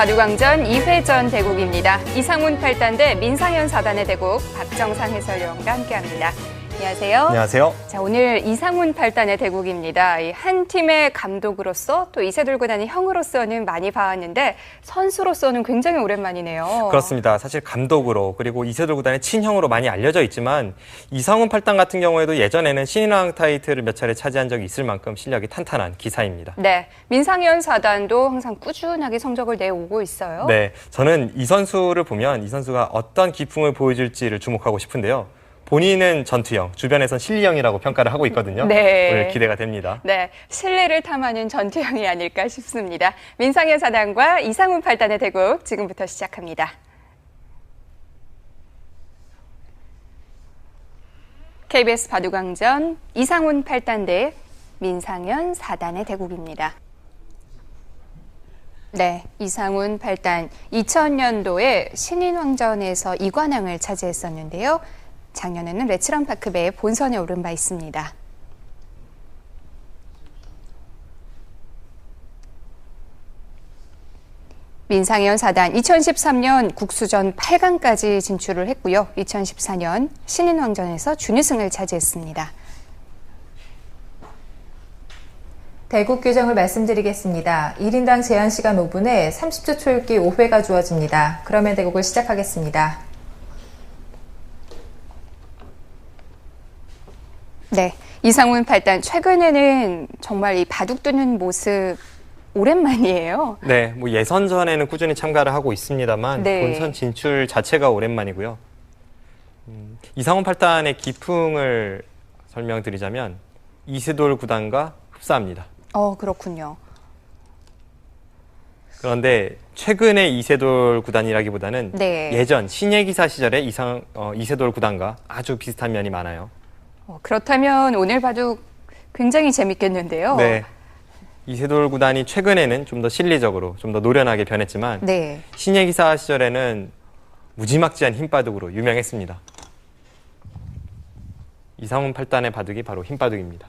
바둑왕전 2회전 대국입니다. 이상훈 8단 대 민상현 4단의 대국, 박정상 해설위원과 함께합니다. 안녕하세요. 안녕하세요. 자, 오늘 이상훈 8단의 대국입니다. 한 팀의 감독으로서 또 이세돌 구단의 형으로서는 많이 봐왔는데 선수로서는 굉장히 오랜만이네요. 그렇습니다. 사실 감독으로 그리고 이세돌 구단의 친형으로 많이 알려져 있지만 이상훈 8단 같은 경우에도 예전에는 신인왕 타이틀을 몇 차례 차지한 적이 있을 만큼 실력이 탄탄한 기사입니다. 네, 민상현 4단도 항상 꾸준하게 성적을 내오고 있어요. 네, 저는 이 선수를 보면 이 선수가 어떤 기풍을 보여줄지를 주목하고 싶은데요. 본인은 전투형, 주변에선 실리형이라고 평가를 하고 있거든요. 네. 오늘 기대가 됩니다. 네, 신뢰를 탐하는 전투형이 아닐까 싶습니다. 민상현 4단과 이상훈 8단의 대국 지금부터 시작합니다. KBS 바둑왕전 이상훈 8단 대 민상현 4단의 대국입니다. 네, 이상훈 8단 2000년도에 신인왕전에서 2관왕을 차지했었는데요. 작년에는 레츠런 파크배의 본선에 오른 바 있습니다. 민상현 4단 2013년 국수전 8강까지 진출을 했고요. 2014년 신인왕전에서 준우승을 차지했습니다. 대국 규정을 말씀드리겠습니다. 1인당 제한 시간 5분에 30초 초읽기 5회가 주어집니다. 그러면 대국을 시작하겠습니다. 네, 이상훈 8단 최근에는 정말 이 바둑 두는 모습 오랜만이에요. 네, 뭐 예선전에는 꾸준히 참가를 하고 있습니다만 네. 본선 진출 자체가 오랜만이고요. 이상훈 8단의 기풍을 설명드리자면 이세돌 구단과 흡사합니다. 그렇군요. 그런데 최근의 이세돌 구단이라기보다는 네. 예전 신예기사 시절의 이세돌 구단과 아주 비슷한 면이 많아요. 그렇다면 오늘 바둑 굉장히 재밌겠는데요. 네, 이세돌 구단이 최근에는 좀 더 실리적으로 좀 더 노련하게 변했지만 네. 신예기사 시절에는 무지막지한 힘바둑으로 유명했습니다. 이상훈 8단의 바둑이 바로 힘바둑입니다.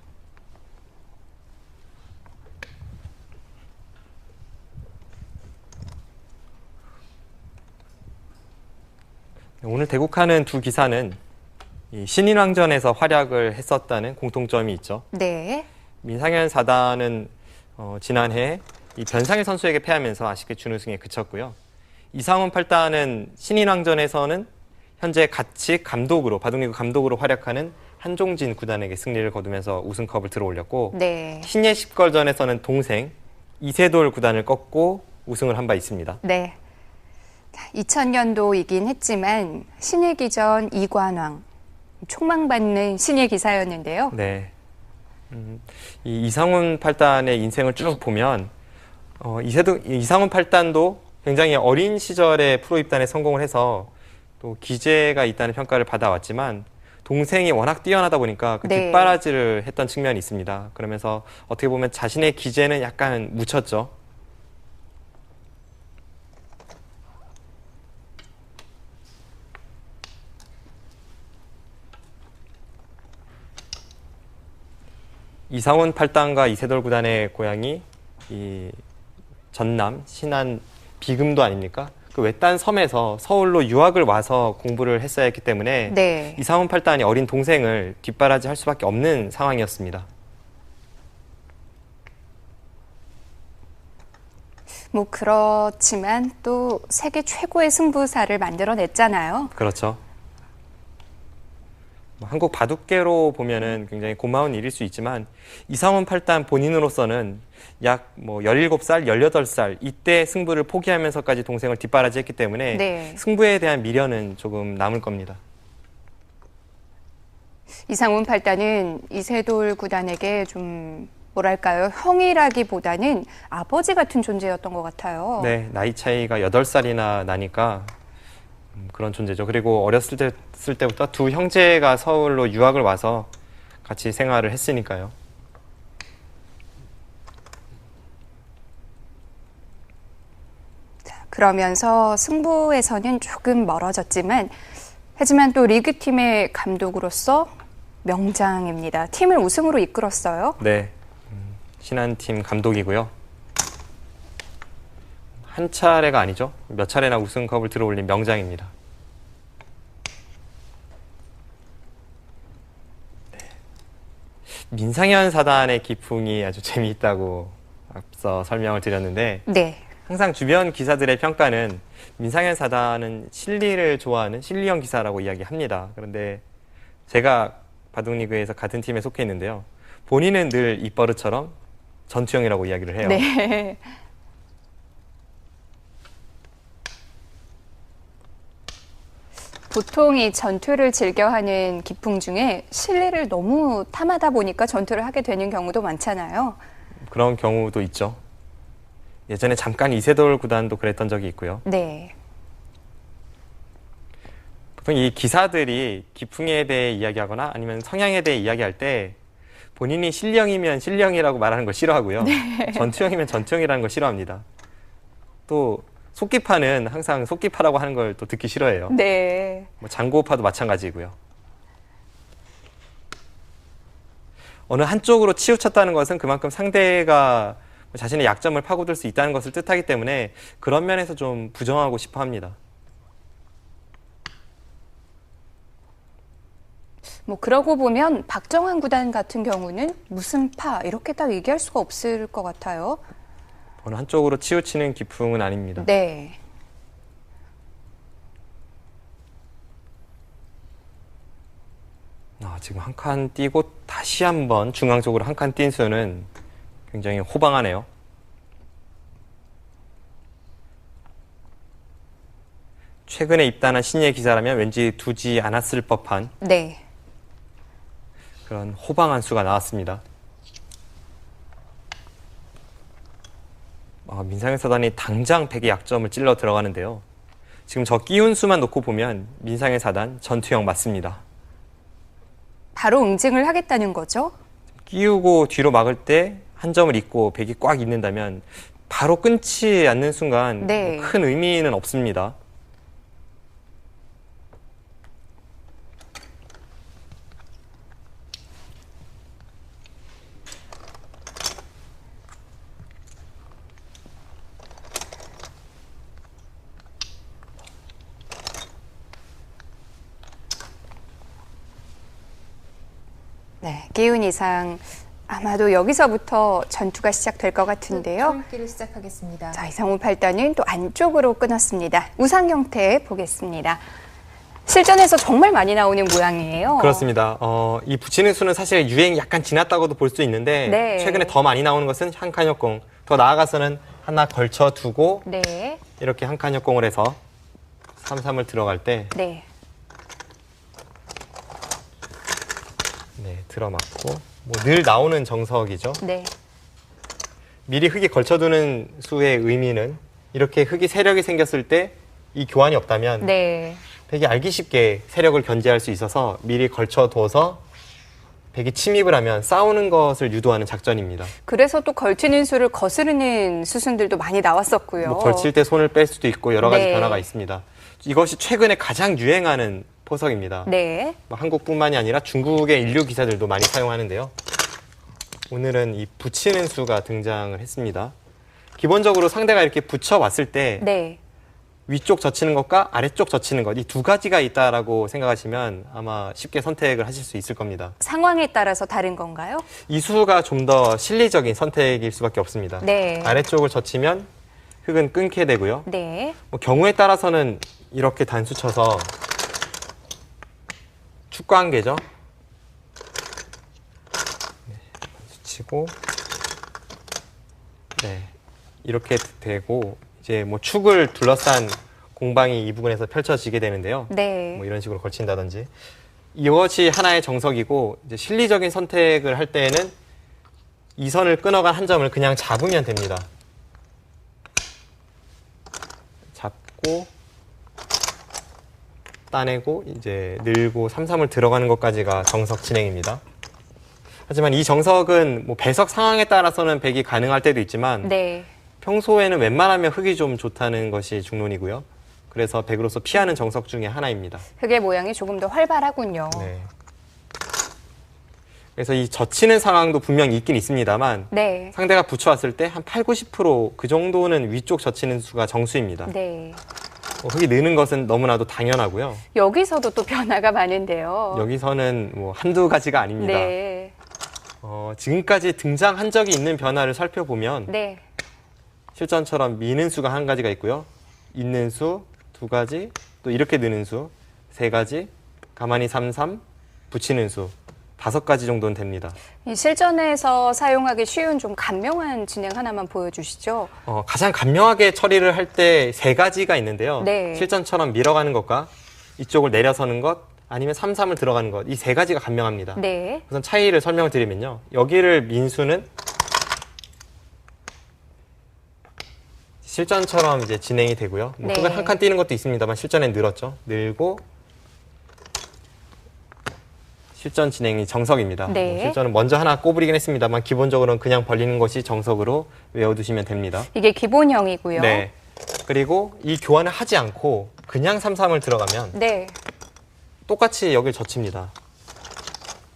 오늘 대국하는 두 기사는 이 신인왕전에서 활약을 했었다는 공통점이 있죠. 네. 민상현 4단은 지난해 이 변상일 선수에게 패하면서 아쉽게 준우승에 그쳤고요. 이상훈 8단은 신인왕전에서는 현재 같이 감독으로, 바둑리그 감독으로 활약하는 한종진 구단에게 승리를 거두면서 우승컵을 들어올렸고 네. 신예 10걸전에서는 동생 이세돌 구단을 꺾고 우승을 한 바 있습니다. 네. 2000년도이긴 했지만 신예기전 2관왕, 촉망받는 신예기사였는데요. 네. 이 이상훈 8단의 인생을 쭉 보면 이상훈 8단도 굉장히 어린 시절에 프로 입단에 성공을 해서 또 기재가 있다는 평가를 받아왔지만 동생이 워낙 뛰어나다 보니까 그 네. 뒷바라지를 했던 측면이 있습니다. 그러면서 어떻게 보면 자신의 기재는 약간 묻혔죠. 이상훈 8단과 이세돌 구단의 고향이 이 전남, 신안, 비금도 아닙니까? 그 외딴 섬에서 서울로 유학을 와서 공부를 했어야 했기 때문에 네. 이상훈 8단이 어린 동생을 뒷바라지 할 수밖에 없는 상황이었습니다. 뭐 그렇지만 또 세계 최고의 승부사를 만들어냈잖아요. 그렇죠. 한국 바둑계로 보면은 굉장히 고마운 일일 수 있지만 이상훈 8단 본인으로서는 약 17살, 18살 이때 승부를 포기하면서까지 동생을 뒷바라지했기 때문에 네. 승부에 대한 미련은 조금 남을 겁니다. 이상훈 8단은 이세돌 구단에게 좀 뭐랄까요, 형이라기보다는 아버지 같은 존재였던 것 같아요. 네, 나이 차이가 8살이나 나니까 그런 존재죠. 그리고 어렸을 때부터 두 형제가 서울로 유학을 와서 같이 생활을 했으니까요. 자, 그러면서 승부에서는 조금 멀어졌지만 하지만 또 리그팀의 감독으로서 명장입니다. 팀을 우승으로 이끌었어요. 네, 신한팀 감독이고요. 한 차례가 아니죠. 몇 차례나 우승컵을 들어올린 명장입니다. 네. 민상현 사단의 기풍이 아주 재미있다고 앞서 설명을 드렸는데 네. 항상 주변 기사들의 평가는 민상현 사단은 실리를 좋아하는 실리형 기사라고 이야기합니다. 그런데 제가 바둑리그에서 같은 팀에 속해 있는데요. 본인은 늘 입버릇처럼 전투형이라고 이야기를 해요. 네. 보통 이 전투를 즐겨하는 기풍 중에 실리를 너무 탐하다 보니까 전투를 하게 되는 경우도 많잖아요. 그런 경우도 있죠. 예전에 잠깐 이세돌 구단도 그랬던 적이 있고요. 네. 보통 이 기사들이 기풍에 대해 이야기하거나 아니면 성향에 대해 이야기할 때 본인이 실령이면 실령이라고 말하는 걸 싫어하고요. 전투형이면 전투형이라는 걸 싫어합니다. 또 속기파는 항상 속기파라고 하는 걸 또 듣기 싫어해요. 네. 뭐 장고파도 마찬가지고요. 어느 한쪽으로 치우쳤다는 것은 그만큼 상대가 자신의 약점을 파고들 수 있다는 것을 뜻하기 때문에 그런 면에서 좀 부정하고 싶어 합니다. 뭐 그러고 보면 박정환 구단 같은 경우는 무슨 파 이렇게 딱 얘기할 수가 없을 것 같아요. 어느 한쪽으로 치우치는 기풍은 아닙니다. 네. 지금 한 칸 띄고 다시 한번 중앙 쪽으로 한 칸 띈 수는 굉장히 호방하네요. 최근에 입단한 신예 기사라면 왠지 두지 않았을 법한 네. 그런 호방한 수가 나왔습니다. 민상현 사단이 당장 100의 약점을 찔러 들어가는데요. 지금 저 끼운 수만 놓고 보면 민상현 사단 전투형 맞습니다. 바로 응징을 하겠다는 거죠? 끼우고 뒤로 막을 때 한 점을 잊고 100이 꽉 있는다면 바로 끊지 않는 순간 네. 큰 의미는 없습니다. 네. 기운 이상 아마도 여기서부터 전투가 시작될 것 같은데요. 출기를 시작하겠습니다. 자, 이상훈 팔단은 또 안쪽으로 끊었습니다. 우상 형태 보겠습니다. 실전에서 정말 많이 나오는 모양이에요. 그렇습니다. 이 붙이는 수는 사실 유행이 약간 지났다고도 볼 수 있는데 네. 최근에 더 많이 나오는 것은 한 칸 역공. 더 나아가서는 하나 걸쳐 두고 네. 이렇게 한 칸 역공을 해서 3-3을 들어갈 때 네. 네, 들어맞고 뭐 늘 나오는 정석이죠. 네. 미리 흙이 걸쳐두는 수의 의미는 이렇게 흙이 세력이 생겼을 때 이 교환이 없다면 네. 백이 알기 쉽게 세력을 견제할 수 있어서 미리 걸쳐둬서 백이 침입을 하면 싸우는 것을 유도하는 작전입니다. 그래서 또 걸치는 수를 거스르는 수순들도 많이 나왔었고요. 뭐 걸칠 때 손을 뺄 수도 있고 여러 가지 네. 변화가 있습니다. 이것이 최근에 가장 유행하는 포석입니다. 네. 뭐 한국뿐만이 아니라 중국의 인류 기사들도 많이 사용하는데요. 오늘은 이 붙이는 수가 등장을 했습니다. 기본적으로 상대가 이렇게 붙여왔을 때 네. 위쪽 젖히는 것과 아래쪽 젖히는 것, 이 두 가지가 있다라고 생각하시면 아마 쉽게 선택을 하실 수 있을 겁니다. 상황에 따라서 다른 건가요? 이 수가 좀 더 실리적인 선택일 수밖에 없습니다. 네. 아래쪽을 젖히면 흙은 끊게 되고요. 네. 뭐 경우에 따라서는 이렇게 단수 쳐서 축관계죠. 네, 단수 치고 네, 이렇게 되고 이제 뭐 축을 둘러싼 공방이 이 부분에서 펼쳐지게 되는데요. 네. 뭐 이런 식으로 걸친다든지 이것이 하나의 정석이고 이제 실리적인 선택을 할 때에는 이 선을 끊어간 한 점을 그냥 잡으면 됩니다. 잡고 따내고 이제 늘고 3-3을 들어가는 것까지가 정석 진행입니다. 하지만 이 정석은 뭐 배석 상황에 따라서는 백이 가능할 때도 있지만 네. 평소에는 웬만하면 흙이 좀 좋다는 것이 중론이고요. 그래서 백으로서 피하는 정석 중에 하나입니다. 흙의 모양이 조금 더 활발하군요. 네. 그래서 이 젖히는 상황도 분명히 있긴 있습니다만 네. 상대가 붙여왔을 때 한 8, 90%그 정도는 위쪽 젖히는 수가 정수입니다. 네. 흙이 느는 것은 너무나도 당연하고요. 여기서도 또 변화가 많은데요. 여기서는 뭐 한두 가지가 아닙니다. 네. 지금까지 등장한 적이 있는 변화를 살펴보면 네. 실전처럼 미는 수가 한 가지가 있고요. 있는 수 두 가지, 또 이렇게 느는 수 세 가지, 가만히 3, 3, 붙이는 수 5가지 정도는 됩니다. 이 실전에서 사용하기 쉬운 좀 간명한 진행 하나만 보여주시죠. 가장 간명하게 처리를 할 때 3가지가 있는데요. 네. 실전처럼 밀어가는 것과 이쪽을 내려서는 것, 아니면 3, 3을 들어가는 것, 이 3가지가 간명합니다. 네. 우선 차이를 설명을 드리면요. 여기를 민수는 실전처럼 이제 진행이 되고요. 네. 흙을 한 칸 띄는 것도 있습니다만 실전엔 늘었죠. 늘고 실전 진행이 정석입니다. 네. 실전은 먼저 하나 꼬부리긴 했습니다만 기본적으로는 그냥 벌리는 것이 정석으로 외워두시면 됩니다. 이게 기본형이고요. 네. 그리고 이 교환을 하지 않고 그냥 3, 3을 들어가면 네. 똑같이 여기를 젖힙니다.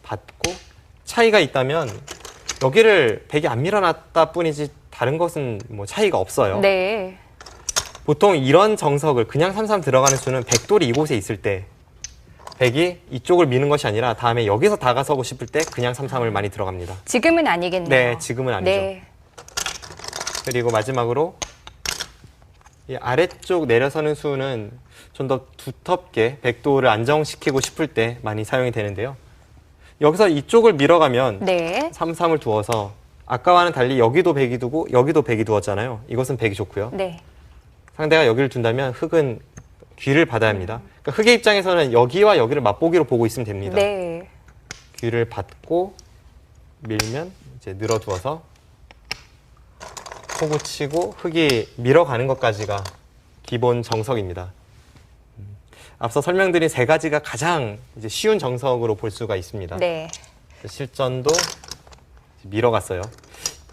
받고 차이가 있다면 여기를 백이 안 밀어놨다 뿐이지 다른 것은 뭐 차이가 없어요. 네. 보통 이런 정석을 그냥 3, 3 들어가는 수는 백돌이 이곳에 있을 때 백이 이쪽을 미는 것이 아니라 다음에 여기서 다가서고 싶을 때 그냥 3, 3을 많이 들어갑니다. 지금은 아니겠네요. 네, 지금은 아니죠. 네. 그리고 마지막으로 이 아래쪽 내려서는 수는 좀 더 두텁게 백도를 안정시키고 싶을 때 많이 사용이 되는데요. 여기서 이쪽을 밀어가면 네. 3, 3을 두어서 아까와는 달리 여기도 백이 두고 여기도 백이 두었잖아요. 이것은 백이 좋고요. 네. 상대가 여기를 둔다면 흙은 귀를 받아야 합니다. 그러니까 흙의 입장에서는 여기와 여기를 맛보기로 보고 있으면 됩니다. 네. 귀를 받고 밀면 이제 늘어두어서 호구 치고 흙이 밀어가는 것까지가 기본 정석입니다. 앞서 설명드린 3가지가 가장 이제 쉬운 정석으로 볼 수가 있습니다. 네. 실전도 밀어갔어요.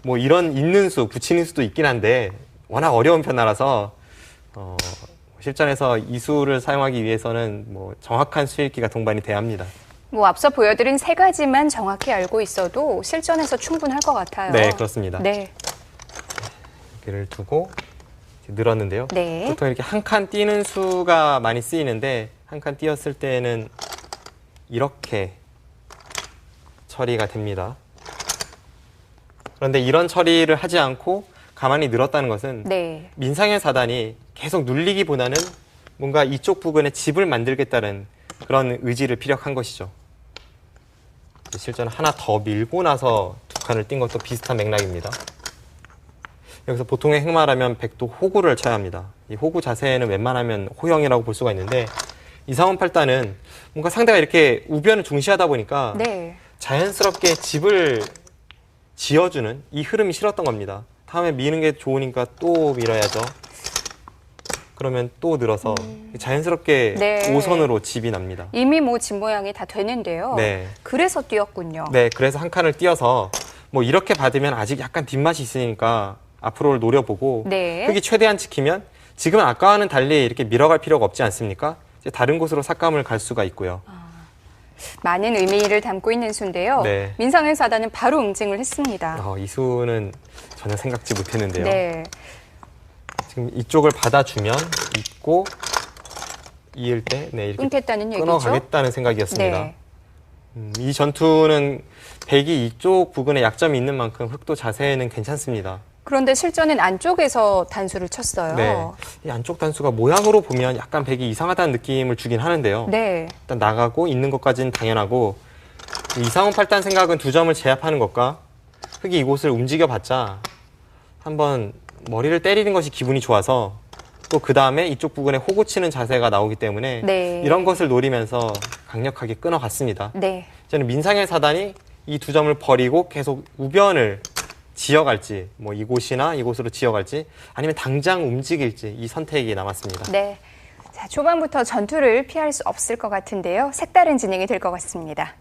뭐 이런 있는 수, 붙이는 수도 있긴 한데 워낙 어려운 편이라서 실전에서 이 수를 사용하기 위해서는 뭐 정확한 수읽기가 동반이 돼야 합니다. 뭐 앞서 보여드린 3가지만 정확히 알고 있어도 실전에서 충분할 것 같아요. 네, 그렇습니다. 네. 여기를 두고 늘었는데요. 네. 보통 이렇게 한 칸 띄는 수가 많이 쓰이는데 한 칸 띄었을 때는 이렇게 처리가 됩니다. 그런데 이런 처리를 하지 않고 가만히 늘었다는 것은 네. 민상현 사단이 계속 눌리기보다는 뭔가 이쪽 부근에 집을 만들겠다는 그런 의지를 피력한 것이죠. 실전 하나 더 밀고 나서 2칸을 띈 것도 비슷한 맥락입니다. 여기서 보통의 흑마라면 백도 호구를 쳐야 합니다. 이 호구 자세는 웬만하면 호형이라고 볼 수가 있는데 이상원 8단은 뭔가 상대가 이렇게 우변을 중시하다 보니까 네. 자연스럽게 집을 지어주는 이 흐름이 싫었던 겁니다. 다음에 미는 게 좋으니까 또 밀어야죠. 그러면 또 늘어서 자연스럽게 네. 5선으로 집이 납니다. 이미 뭐 집 모양이 다 되는데요. 네. 그래서 뛰었군요. 네, 그래서 한 칸을 띄어서 뭐 이렇게 받으면 아직 약간 뒷맛이 있으니까 앞으로를 노려보고 네. 흙이 최대한 지키면 지금은 아까와는 달리 이렇게 밀어갈 필요가 없지 않습니까? 이제 다른 곳으로 삭감을 갈 수가 있고요. 많은 의미를 담고 있는 수인데요. 네. 민상현 사단은 바로 응징을 했습니다. 이 수는 전혀 생각지 못했는데요. 네. 지금 이쪽을 받아주면 있고 이을 때 네, 이렇게 끊겠다는 얘기죠. 끊어가겠다는 생각이었습니다. 네. 이 전투는 백이 이쪽 부근에 약점이 있는 만큼 흑도 자세는 괜찮습니다. 그런데 실전은 안쪽에서 단수를 쳤어요. 네, 이 안쪽 단수가 모양으로 보면 약간 백이 이상하다는 느낌을 주긴 하는데요. 네. 일단 나가고 있는 것까지는 당연하고 이상원 8단 생각은 2점을 제압하는 것과 흑이 이곳을 움직여봤자 한번 머리를 때리는 것이 기분이 좋아서 또 그 다음에 이쪽 부근에 호구 치는 자세가 나오기 때문에 네. 이런 것을 노리면서 강력하게 끊어갔습니다. 네. 저는 민상현 사단이 이 2점을 버리고 계속 우변을 지어갈지 뭐 이곳이나 이곳으로 지어갈지 아니면 당장 움직일지 이 선택이 남았습니다. 네. 자, 초반부터 전투를 피할 수 없을 것 같은데요. 색다른 진행이 될 것 같습니다.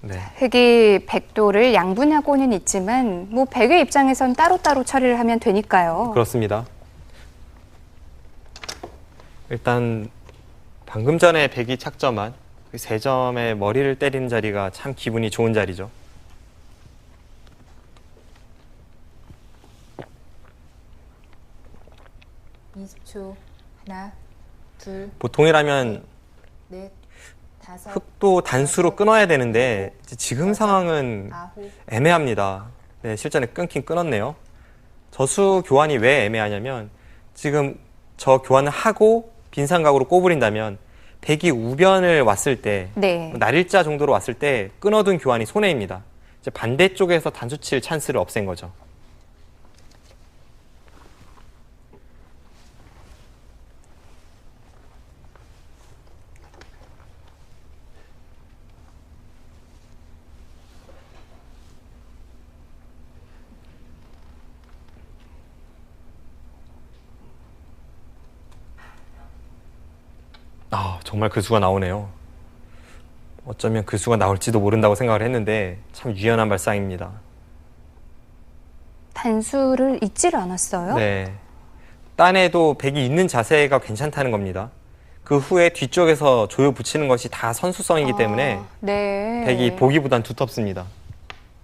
네. 흙이 백도를 양분하고는 있지만 뭐 백의 입장에선 따로따로 처리를 하면 되니까요. 그렇습니다. 일단 방금 전에 백이 착점한 그 세 점의 머리를 때리는 자리가 참 기분이 좋은 자리죠. (20초) 하나, 둘, 보통이라면 넷, 다섯, 흙도 단수로 끊어야 되는데 지금 상황은 아홉, 애매합니다. 네, 실전에 끊긴 끊었네요. 저수 교환이 왜 애매하냐면 지금 저 교환을 하고 빈삼각으로 꼬부린다면 백이 우변을 왔을 때 네. 날일자 정도로 왔을 때 끊어둔 교환이 손해입니다. 이제 반대쪽에서 단수 칠 찬스를 없앤 거죠. 정말 그 수가 나오네요. 어쩌면 그 수가 나올지도 모른다고 생각을 했는데 참 유연한 발상입니다. 단수를 잊지를 않았어요? 네. 딴에도 백이 있는 자세가 괜찮다는 겁니다. 그 후에 뒤쪽에서 조여 붙이는 것이 다 선수성이기 때문에 네. 백이 보기보단 두텁습니다.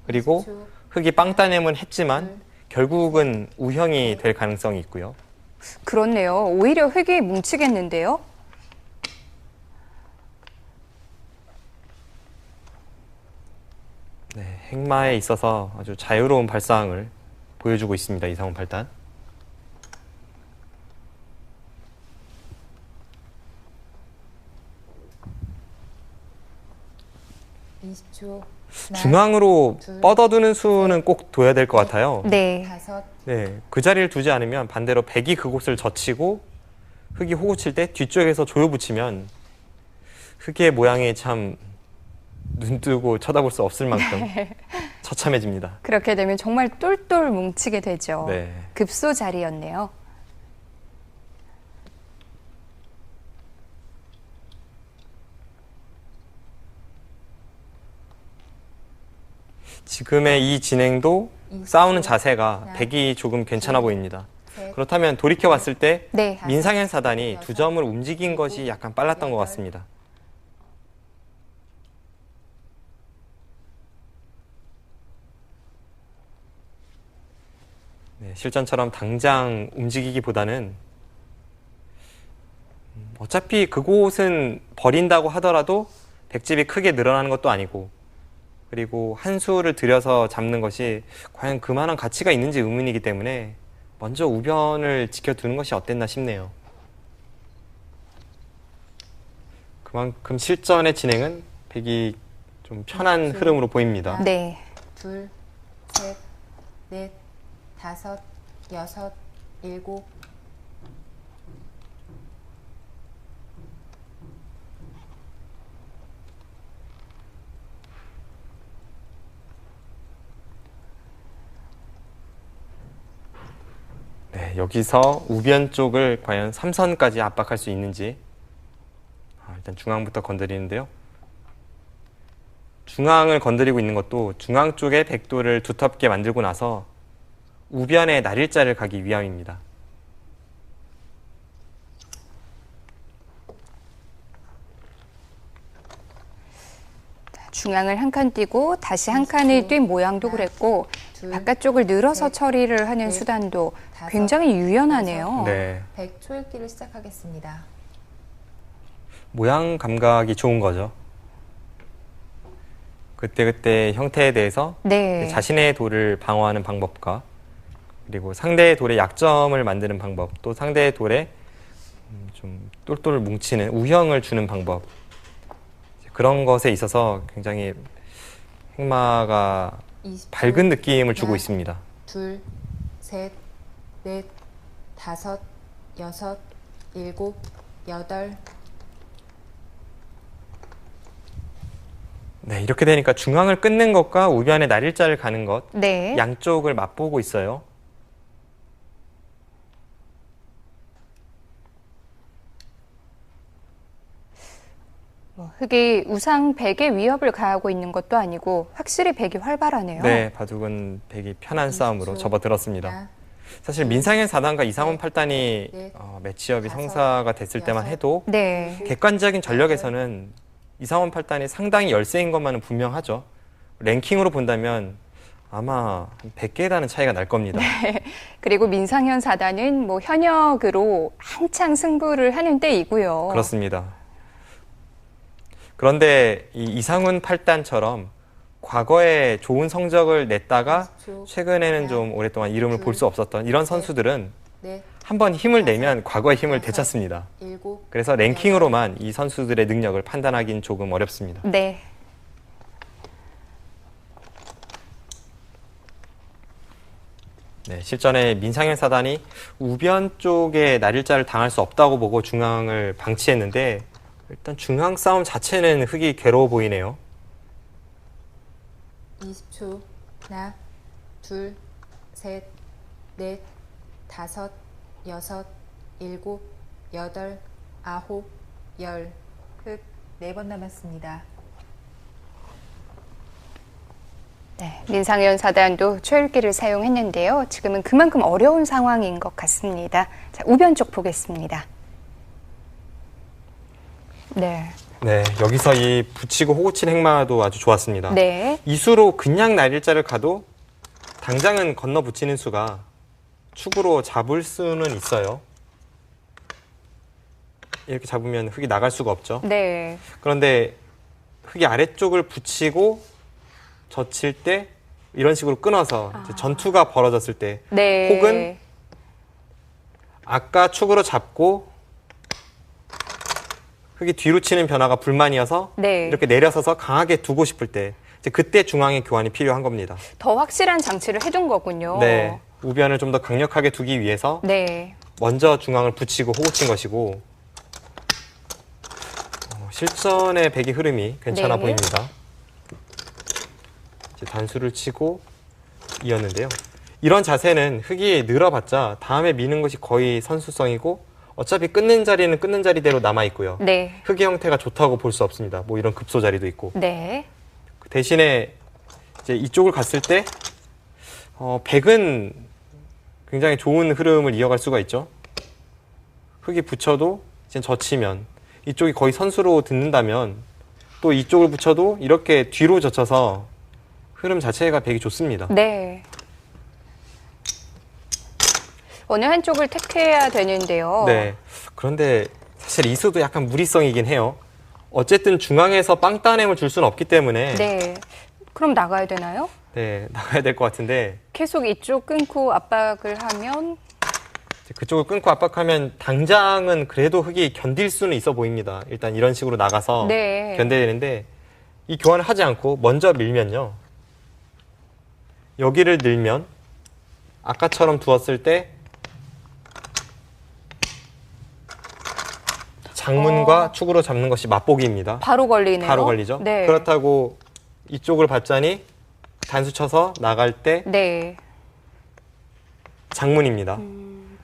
그리고 20초, 흙이 빵 따냄은 했지만 결국은 우형이 될 가능성이 있고요. 그렇네요. 오히려 흙이 뭉치겠는데요? 네, 행마에 있어서 아주 자유로운 발상을 보여주고 있습니다. 이상훈 팔단. (20초) 하나, 중앙으로 둘, 뻗어두는 수는 꼭 둬야 될 것 같아요. 네. 다섯, 네, 그 자리를 두지 않으면 반대로 백이 그곳을 젖히고 흙이 호구 칠 때 뒤쪽에서 조여 붙이면 흙의 모양이 참 눈 뜨고 쳐다볼 수 없을 만큼 처참해집니다. 그렇게 되면 정말 똘똘 뭉치게 되죠. 네. 급소 자리였네요. 지금의 이 진행도 20초, 싸우는 자세가 하나, 백이 조금 괜찮아 보입니다. 셋, 그렇다면 돌이켜 봤을 때 네. 민상현 사단이 두 점을 움직인 것이 약간 빨랐던 것 같습니다. 네, 실전처럼 당장 움직이기보다는 어차피 그곳은 버린다고 하더라도 백집이 크게 늘어나는 것도 아니고 그리고 한 수를 들여서 잡는 것이 과연 그만한 가치가 있는지 의문이기 때문에 먼저 우변을 지켜두는 것이 어땠나 싶네요. 그만큼 실전의 진행은 백이 좀 편한 흐름으로 보입니다. 네. 둘, 셋, 넷, 다섯, 여섯, 일곱, 네, 여기서 우변 쪽을 과연 3선까지 압박할 수 있는지 일단 중앙부터 건드리는데요. 중앙을 건드리고 있는 것도 중앙 쪽에 백도를 두텁게 만들고 나서 우변에 날일자를 가기 위함입니다. 중앙을 한 칸 띄고 다시 한 칸을 뛴 모양도 그랬고 둘, 바깥쪽을 늘어서 셋, 처리를 하는 넷, 수단도 다섯, 굉장히 유연하네요. 네, 100초읽기를 시작하겠습니다. 모양 감각이 좋은 거죠. 그때그때 형태에 대해서 네. 자신의 돌을 방어하는 방법과 그리고 상대의 돌의 약점을 만드는 방법, 또 상대의 돌에 좀 똘똘 뭉치는 우형을 주는 방법, 그런 것에 있어서 굉장히 행마가 20초, 밝은 느낌을 주고 하나, 있습니다. 둘, 셋, 넷, 다섯, 여섯, 일곱, 여덟, 네, 이렇게 되니까 중앙을 끊는 것과 우변에 날일자를 가는 것, 네. 양쪽을 맛보고 있어요. 흙이 우상 백의 위협을 가하고 있는 것도 아니고 확실히 백이 활발하네요. 네, 바둑은 백이 편한 싸움으로 20초. 접어들었습니다. 사실 민상현 4단과 이상훈 8단이 네. 매치업이 다섯, 성사가 됐을 때만 여섯. 해도 네. 객관적인 전력에서는 이상훈 8단이 상당히 열세인 것만은 분명하죠. 랭킹으로 본다면 아마 100개에 달하는 차이가 날 겁니다. 그리고 민상현 4단은 뭐 현역으로 한창 승부를 하는 때이고요. 그렇습니다. 그런데 이 이상훈 8단처럼 과거에 좋은 성적을 냈다가 20초. 최근에는 좀 오랫동안 이름을 볼 수 없었던 이런 선수들은 넷, 한번 힘을 내면 과거의 힘을 되찾습니다. 일곱, 그래서 랭킹으로만 이 선수들의 능력을 판단하기는 조금 어렵습니다. 네. 네, 실전에 민상현 4단이 우변 쪽에 날일자를 당할 수 없다고 보고 중앙을 방치했는데 일단 중앙 싸움 자체는 흙이 괴로워 보이네요. 20초. 하나, 둘, 셋, 넷, 다섯, 여섯, 일곱, 여덟, 아홉, 열. 흙 4번 남았습니다. 네, 민상현 4단도 초읽기를 사용했는데요. 지금은 그만큼 어려운 상황인 것 같습니다. 자, 우변 쪽 보겠습니다. 네. 네, 여기서 이 붙이고 호구 친 행마도 아주 좋았습니다. 네. 이 수로 그냥 날일자를 가도 당장은 건너 붙이는 수가 축으로 잡을 수는 있어요. 이렇게 잡으면 흙이 나갈 수가 없죠. 네. 그런데 흙이 아래쪽을 붙이고 젖힐 때 이런 식으로 끊어서 이제 전투가 벌어졌을 때 네. 혹은 아까 축으로 잡고 흙이 뒤로 치는 변화가 불만이어서 네. 이렇게 내려서서 강하게 두고 싶을 때 이제 그때 중앙의 교환이 필요한 겁니다. 더 확실한 장치를 해둔 거군요. 네, 우변을 좀 더 강력하게 두기 위해서 네. 먼저 중앙을 붙이고 호구 친 것이고 실전의 백의 흐름이 괜찮아 네. 보입니다. 이제 단수를 치고 이었는데요. 이런 자세는 흙이 늘어봤자 다음에 미는 것이 거의 선수성이고 어차피 끊는 자리는 끊는 자리대로 남아있고요. 네. 흙의 형태가 좋다고 볼 수 없습니다. 뭐 이런 급소 자리도 있고. 네. 대신에 이제 이쪽을 갔을 때 백은 굉장히 좋은 흐름을 이어갈 수가 있죠. 흙이 붙여도 이제 젖히면 이쪽이 거의 선수로 듣는다면 또 이쪽을 붙여도 이렇게 뒤로 젖혀서 흐름 자체가 백이 좋습니다. 네. 어느 한쪽을 택해야 되는데요. 네. 그런데 사실 이 수도 약간 무리성이긴 해요. 어쨌든 중앙에서 빵 따냄을 줄 수는 없기 때문에 네. 그럼 나가야 되나요? 네, 나가야 될 것 같은데 계속 이쪽 끊고 압박을 하면 이제 그쪽을 끊고 압박하면 당장은 그래도 흙이 견딜 수는 있어 보입니다. 일단 이런 식으로 나가서 네. 견뎌야 되는데 이 교환을 하지 않고 먼저 밀면요. 여기를 늘면 아까처럼 두었을 때 장문과 축으로 잡는 것이 맛보기입니다. 바로 걸리네요. 바로 걸리죠. 네. 그렇다고 이쪽을 받자니 단수 쳐서 나갈 때 네. 장문입니다.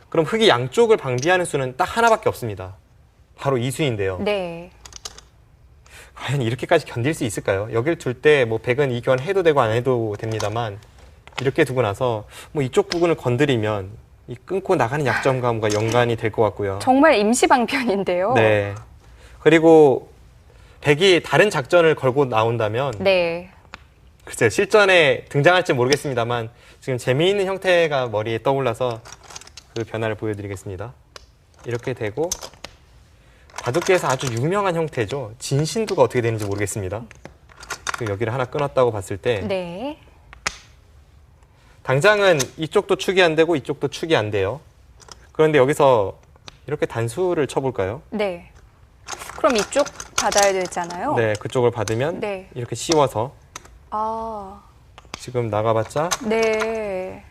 그럼 흙이 양쪽을 방비하는 수는 딱 하나밖에 없습니다. 바로 이 수인데요. 네. 과연 이렇게까지 견딜 수 있을까요? 여길 둘 때 뭐 백은 이 교환 해도 되고 안 해도 됩니다만 이렇게 두고 나서 뭐 이쪽 부분을 건드리면 이 끊고 나가는 약점감과 연관이 될 것 같고요. 정말 임시방편인데요. 네. 그리고 백이 다른 작전을 걸고 나온다면 네. 글쎄요, 실전에 등장할지 모르겠습니다만 지금 재미있는 형태가 머리에 떠올라서 그 변화를 보여드리겠습니다. 이렇게 되고 바둑계에서 아주 유명한 형태죠. 진신두가 어떻게 되는지 모르겠습니다. 여기를 하나 끊었다고 봤을 때 네. 당장은 이쪽도 축이 안 되고 이쪽도 축이 안 돼요. 그런데 여기서 이렇게 단수를 쳐볼까요? 네. 그럼 이쪽 받아야 되잖아요. 네, 그쪽을 받으면 네. 이렇게 씌워서 아. 지금 나가봤자 네.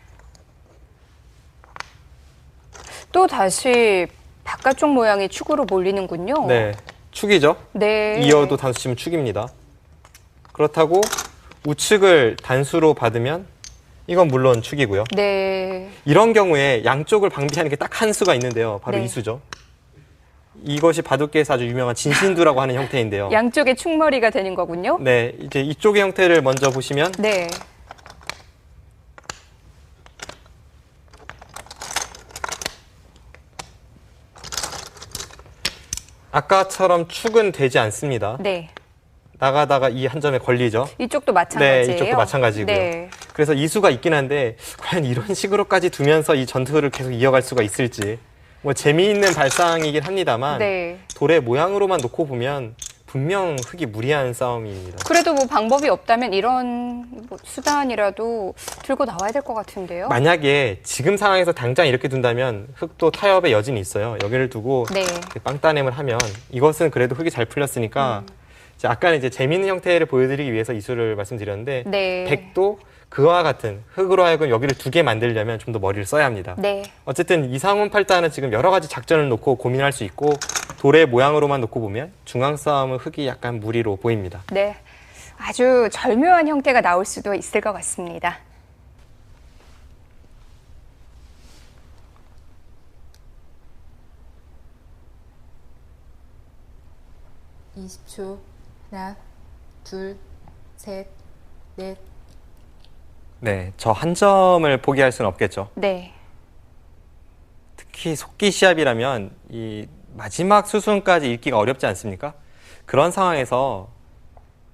또 다시 바깥쪽 모양이 축으로 몰리는군요. 네, 축이죠. 네. 이어도 단수 치면 축입니다. 그렇다고 우측을 단수로 받으면 이건 물론 축이고요. 네. 이런 경우에 양쪽을 방비하는 게 딱 한 수가 있는데요. 바로 네. 이 수죠. 이것이 바둑계에서 아주 유명한 진신두라고 하는 형태인데요. 양쪽에 충머리가 되는 거군요. 네, 이제 이쪽의 형태를 먼저 보시면 네. 아까처럼 축은 되지 않습니다. 네. 나가다가 이 한 점에 걸리죠. 이쪽도 마찬가지예요. 네, 이쪽도 마찬가지고요. 네. 그래서 이수가 있긴 한데 과연 이런 식으로까지 두면서 이 전투를 계속 이어갈 수가 있을지 뭐 재미있는 발상이긴 합니다만 네. 돌의 모양으로만 놓고 보면 분명 흙이 무리한 싸움입니다. 그래도 뭐 방법이 없다면 이런 뭐 수단이라도 들고 나와야 될 것 같은데요. 만약에 지금 상황에서 당장 이렇게 둔다면 흙도 타협의 여진이 있어요. 여기를 두고 네. 이렇게 빵따냄을 하면 이것은 그래도 흙이 잘 풀렸으니까 이제 아까는 이제 재미있는 형태를 보여드리기 위해서 이수를 말씀드렸는데 네. 백도 그와 같은 흙으로 하여금 여기를 두게 만들려면 좀 더 머리를 써야 합니다. 네. 어쨌든 이상훈 팔단은 지금 여러 가지 작전을 놓고 고민할 수 있고 돌의 모양으로만 놓고 보면 중앙 싸움은 흙이 약간 무리로 보입니다. 네. 아주 절묘한 형태가 나올 수도 있을 것 같습니다. (20초) 하나, 둘, 셋, 넷. 네, 저 한 점을 포기할 수는 없겠죠. 네. 특히 속기 시합이라면 이 마지막 수순까지 읽기가 어렵지 않습니까? 그런 상황에서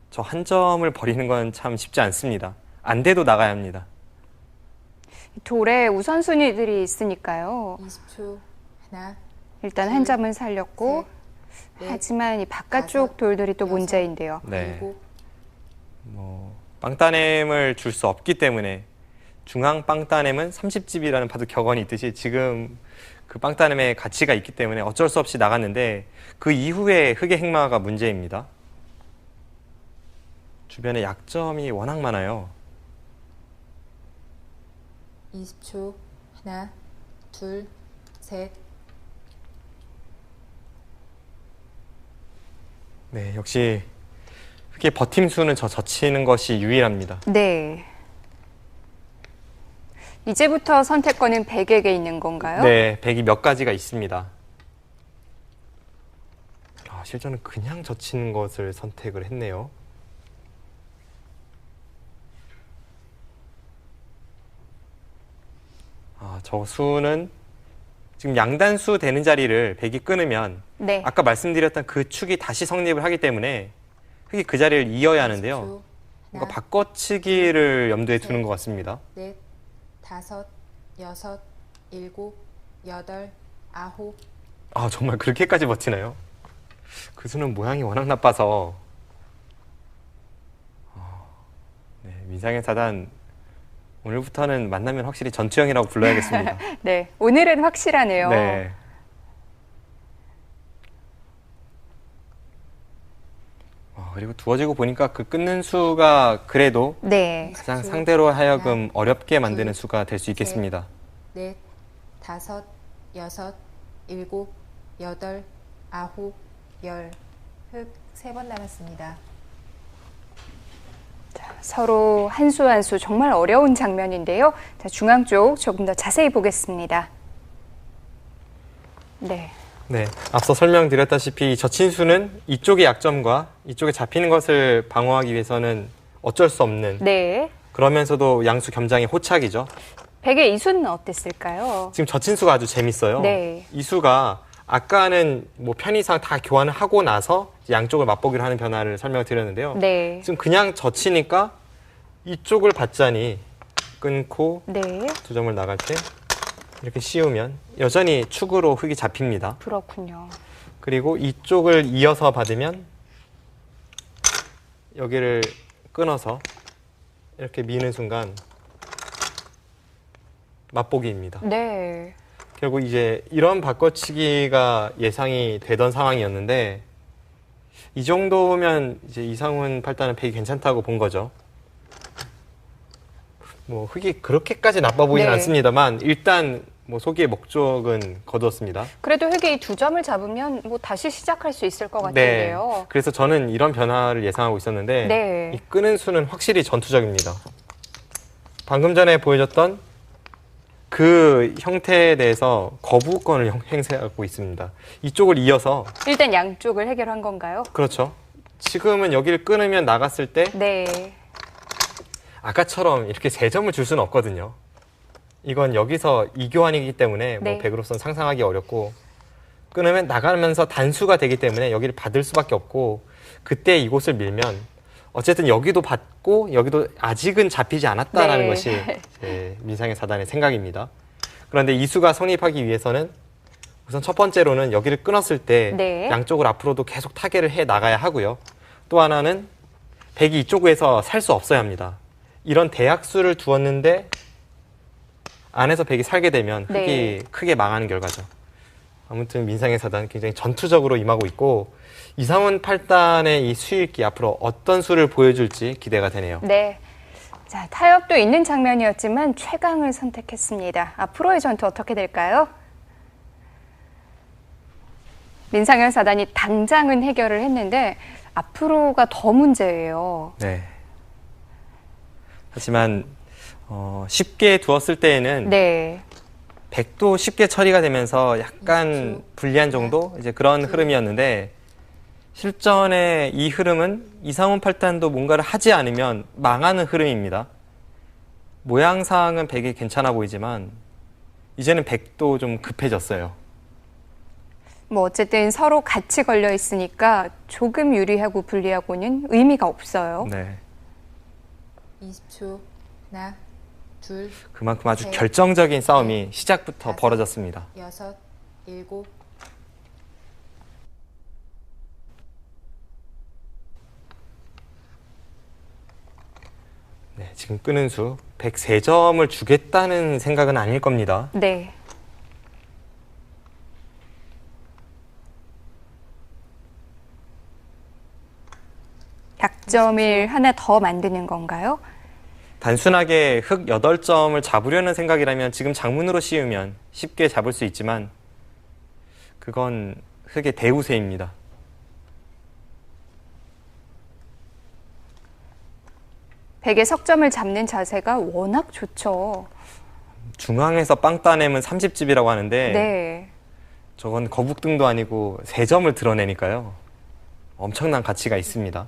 저 한 점을 버리는 건 참 쉽지 않습니다. 안 돼도 나가야 합니다. 돌에 우선순위들이 있으니까요. 20초 하나, 일단 한 점은 살렸고 넷, 하지만 이 바깥쪽 다섯, 돌들이 또 여섯. 문제인데요. 네. 일곱. 빵따냄을 줄 수 없기 때문에 중앙 빵따냄은 30집이라는 바둑 격언이 있듯이 지금 그 빵따냄의 가치가 있기 때문에 어쩔 수 없이 나갔는데 그 이후에 흙의 행마가 문제입니다. 주변에 약점이 워낙 많아요. 20초 하나, 둘, 셋. 네, 역시 흙의 버팀수는 젖히는 것이 유일합니다. 네. 이제부터 선택권은 백에게 있는 건가요? 네, 백이 몇 가지가 있습니다. 실전은 그냥 젖히는 것을 선택을 했네요. 저 수는 지금 양단수 되는 자리를 백이 끊으면 네. 아까 말씀드렸던 그 축이 다시 성립을 하기 때문에 흙이 그 자리를 이어야 하는데요. 20초 뭔가 하나, 바꿔치기를 염두에 두는 것 같습니다. 넷, 다섯, 여섯, 일곱, 여덟, 아홉. 정말 그렇게까지 버티나요? 그 수는 모양이 워낙 나빠서 네, 민상현 사단 오늘부터는 만나면 확실히 전투형이라고 불러야겠습니다. 네. 오늘은 확실하네요. 네. 그리고 두어지고 보니까 그 끊는 수가 그래도 네. 가장 상대로 하여금 어렵게 만드는 수가 될 수 있겠습니다. 넷, 다섯, 여섯, 일곱, 여덟, 아홉, 열. 흙 3번 남았습니다. 서로 한 수 한 수 정말 어려운 장면인데요. 자, 중앙 쪽 조금 더 자세히 보겠습니다. 네. 네, 앞서 설명드렸다시피 젖힌수는 이쪽의 약점과 이쪽에 잡히는 것을 방어하기 위해서는 어쩔 수 없는 네. 그러면서도 양수 겸장의 호착이죠. 백의 이수는 어땠을까요? 지금 젖힌수가 아주 재밌어요. 네. 이 수가 아까는 뭐 편의상 다 교환을 하고 나서 양쪽을 맛보기로 하는 변화를 설명을 드렸는데요. 네. 지금 그냥 젖히니까 이쪽을 받자니 끊고 네. 두 점을 나갈 때 이렇게 씌우면 여전히 축으로 흙이 잡힙니다. 그렇군요. 그리고 이쪽을 이어서 받으면 여기를 끊어서 이렇게 미는 순간 맛보기입니다. 네. 결국 이제 이런 바꿔치기가 예상이 되던 상황이었는데 이 정도면 이제 이상훈 팔단은 백이 괜찮다고 본 거죠. 뭐 흙이 그렇게까지 나빠 보이진 네. 않습니다만 일단 뭐 소기의 목적은 거두었습니다. 그래도 흙이 이 두 점을 잡으면 뭐 다시 시작할 수 있을 것 같은데요. 그래서 저는 이런 변화를 예상하고 있었는데 네. 이 끄는 수는 확실히 전투적입니다. 방금 전에 보여줬던 그 형태에 대해서 거부권을 행사하고 있습니다. 이쪽을 이어서 일단 양쪽을 해결한 건가요? 그렇죠. 지금은 여기를 끊으면 나갔을 때 네. 아까처럼 이렇게 3점을 줄 수는 없거든요. 이건 여기서 이교환이기 때문에 네. 뭐 백으로서는 상상하기 어렵고 끊으면 나가면서 단수가 되기 때문에 여기를 받을 수밖에 없고 그때 이곳을 밀면 어쨌든 여기도 받고 여기도 아직은 잡히지 않았다라는 네. 것이 민상의 사단의 생각입니다. 그런데 이 수가 성립하기 위해서는 우선 첫 번째로는 여기를 끊었을 때 네. 양쪽을 앞으로도 계속 타개를 해 나가야 하고요. 또 하나는 백이 이쪽에서 살 수 없어야 합니다. 이런 대약수를 두었는데 안에서 백이 살게 되면 흙이 네. 크게 망하는 결과죠. 아무튼 민상의 사단은 굉장히 전투적으로 임하고 있고 이상훈 8단의 이 수읽기 앞으로 어떤 수를 보여줄지 기대가 되네요. 네. 자, 타협도 있는 장면이었지만 최강을 선택했습니다. 앞으로의 전투 어떻게 될까요? 민상현 사단이 당장은 해결을 했는데 앞으로가 더 문제예요. 네. 하지만 쉽게 두었을 때에는 네. 백도 쉽게 처리가 되면서 약간 불리한 정도 이제 그런 흐름이었는데 실전의 이 흐름은 이상훈 8단도 뭔가를 하지 않으면 망하는 흐름입니다. 모양상은 백이 괜찮아 보이지만 이제는 백도 좀 급해졌어요. 뭐 어쨌든 서로 같이 걸려 있으니까 조금 유리하고 불리하고는 의미가 없어요. 네. 20초. 하나, 둘, 그만큼 아주 셋, 결정적인 싸움이 시작부터 다섯, 벌어졌습니다. 6, 7. 네, 지금 끄는 수 103점을 주겠다는 생각은 아닐 겁니다. 네. 약점을 하나 더 만드는 건가요? 단순하게 흙 8점을 잡으려는 생각이라면 지금 장문으로 씌우면 쉽게 잡을 수 있지만 그건 흙의 대우세입니다. 백의 석점을 잡는 자세가 워낙 좋죠. 중앙에서 빵 따내면 30집이라고 하는데 네. 저건 거북등도 아니고 3점을 드러내니까요. 엄청난 가치가 있습니다.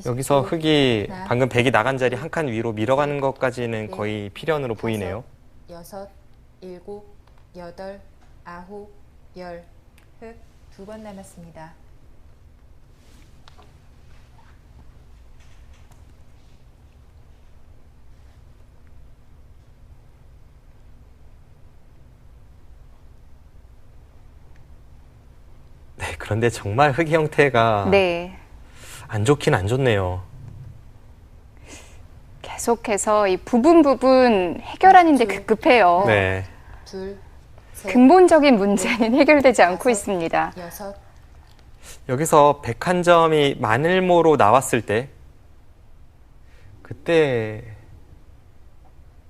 여기서 흙이 방금 백이 나간 자리 한 칸 위로 밀어가는 것까지는 거의 필연으로 보이네요. 6, 7, 8, 9, 10. 흙 2번 남았습니다. 네, 그런데 정말 흙의 형태가 네. 안 좋긴 안 좋네요. 계속해서 이 부분 해결하는데 급급해요. 네. 둘, 셋, 근본적인 문제는 해결되지 않고 있습니다. 6. 여기서 101점이 마늘모로 나왔을 때 그때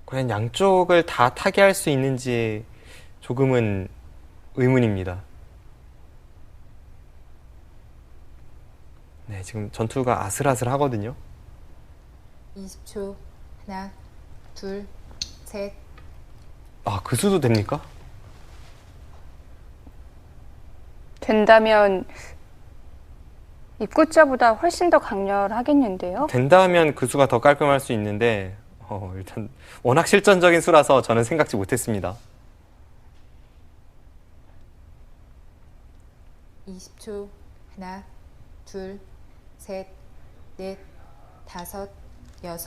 과연 양쪽을 다 타개할 수 있는지 조금은 의문입니다. 네, 지금 전투가 아슬아슬하거든요. 20초. 하나, 둘, 셋. 아, 그 수도 됩니까? 된다면 입구자보다 훨씬 더 강렬하겠는데요. 된다면 그 수가 더 깔끔할 수 있는데 일단 워낙 실전적인 수라서 저는 생각지 못했습니다. 20초. 하나, 둘, 셋, 넷, 5, 6,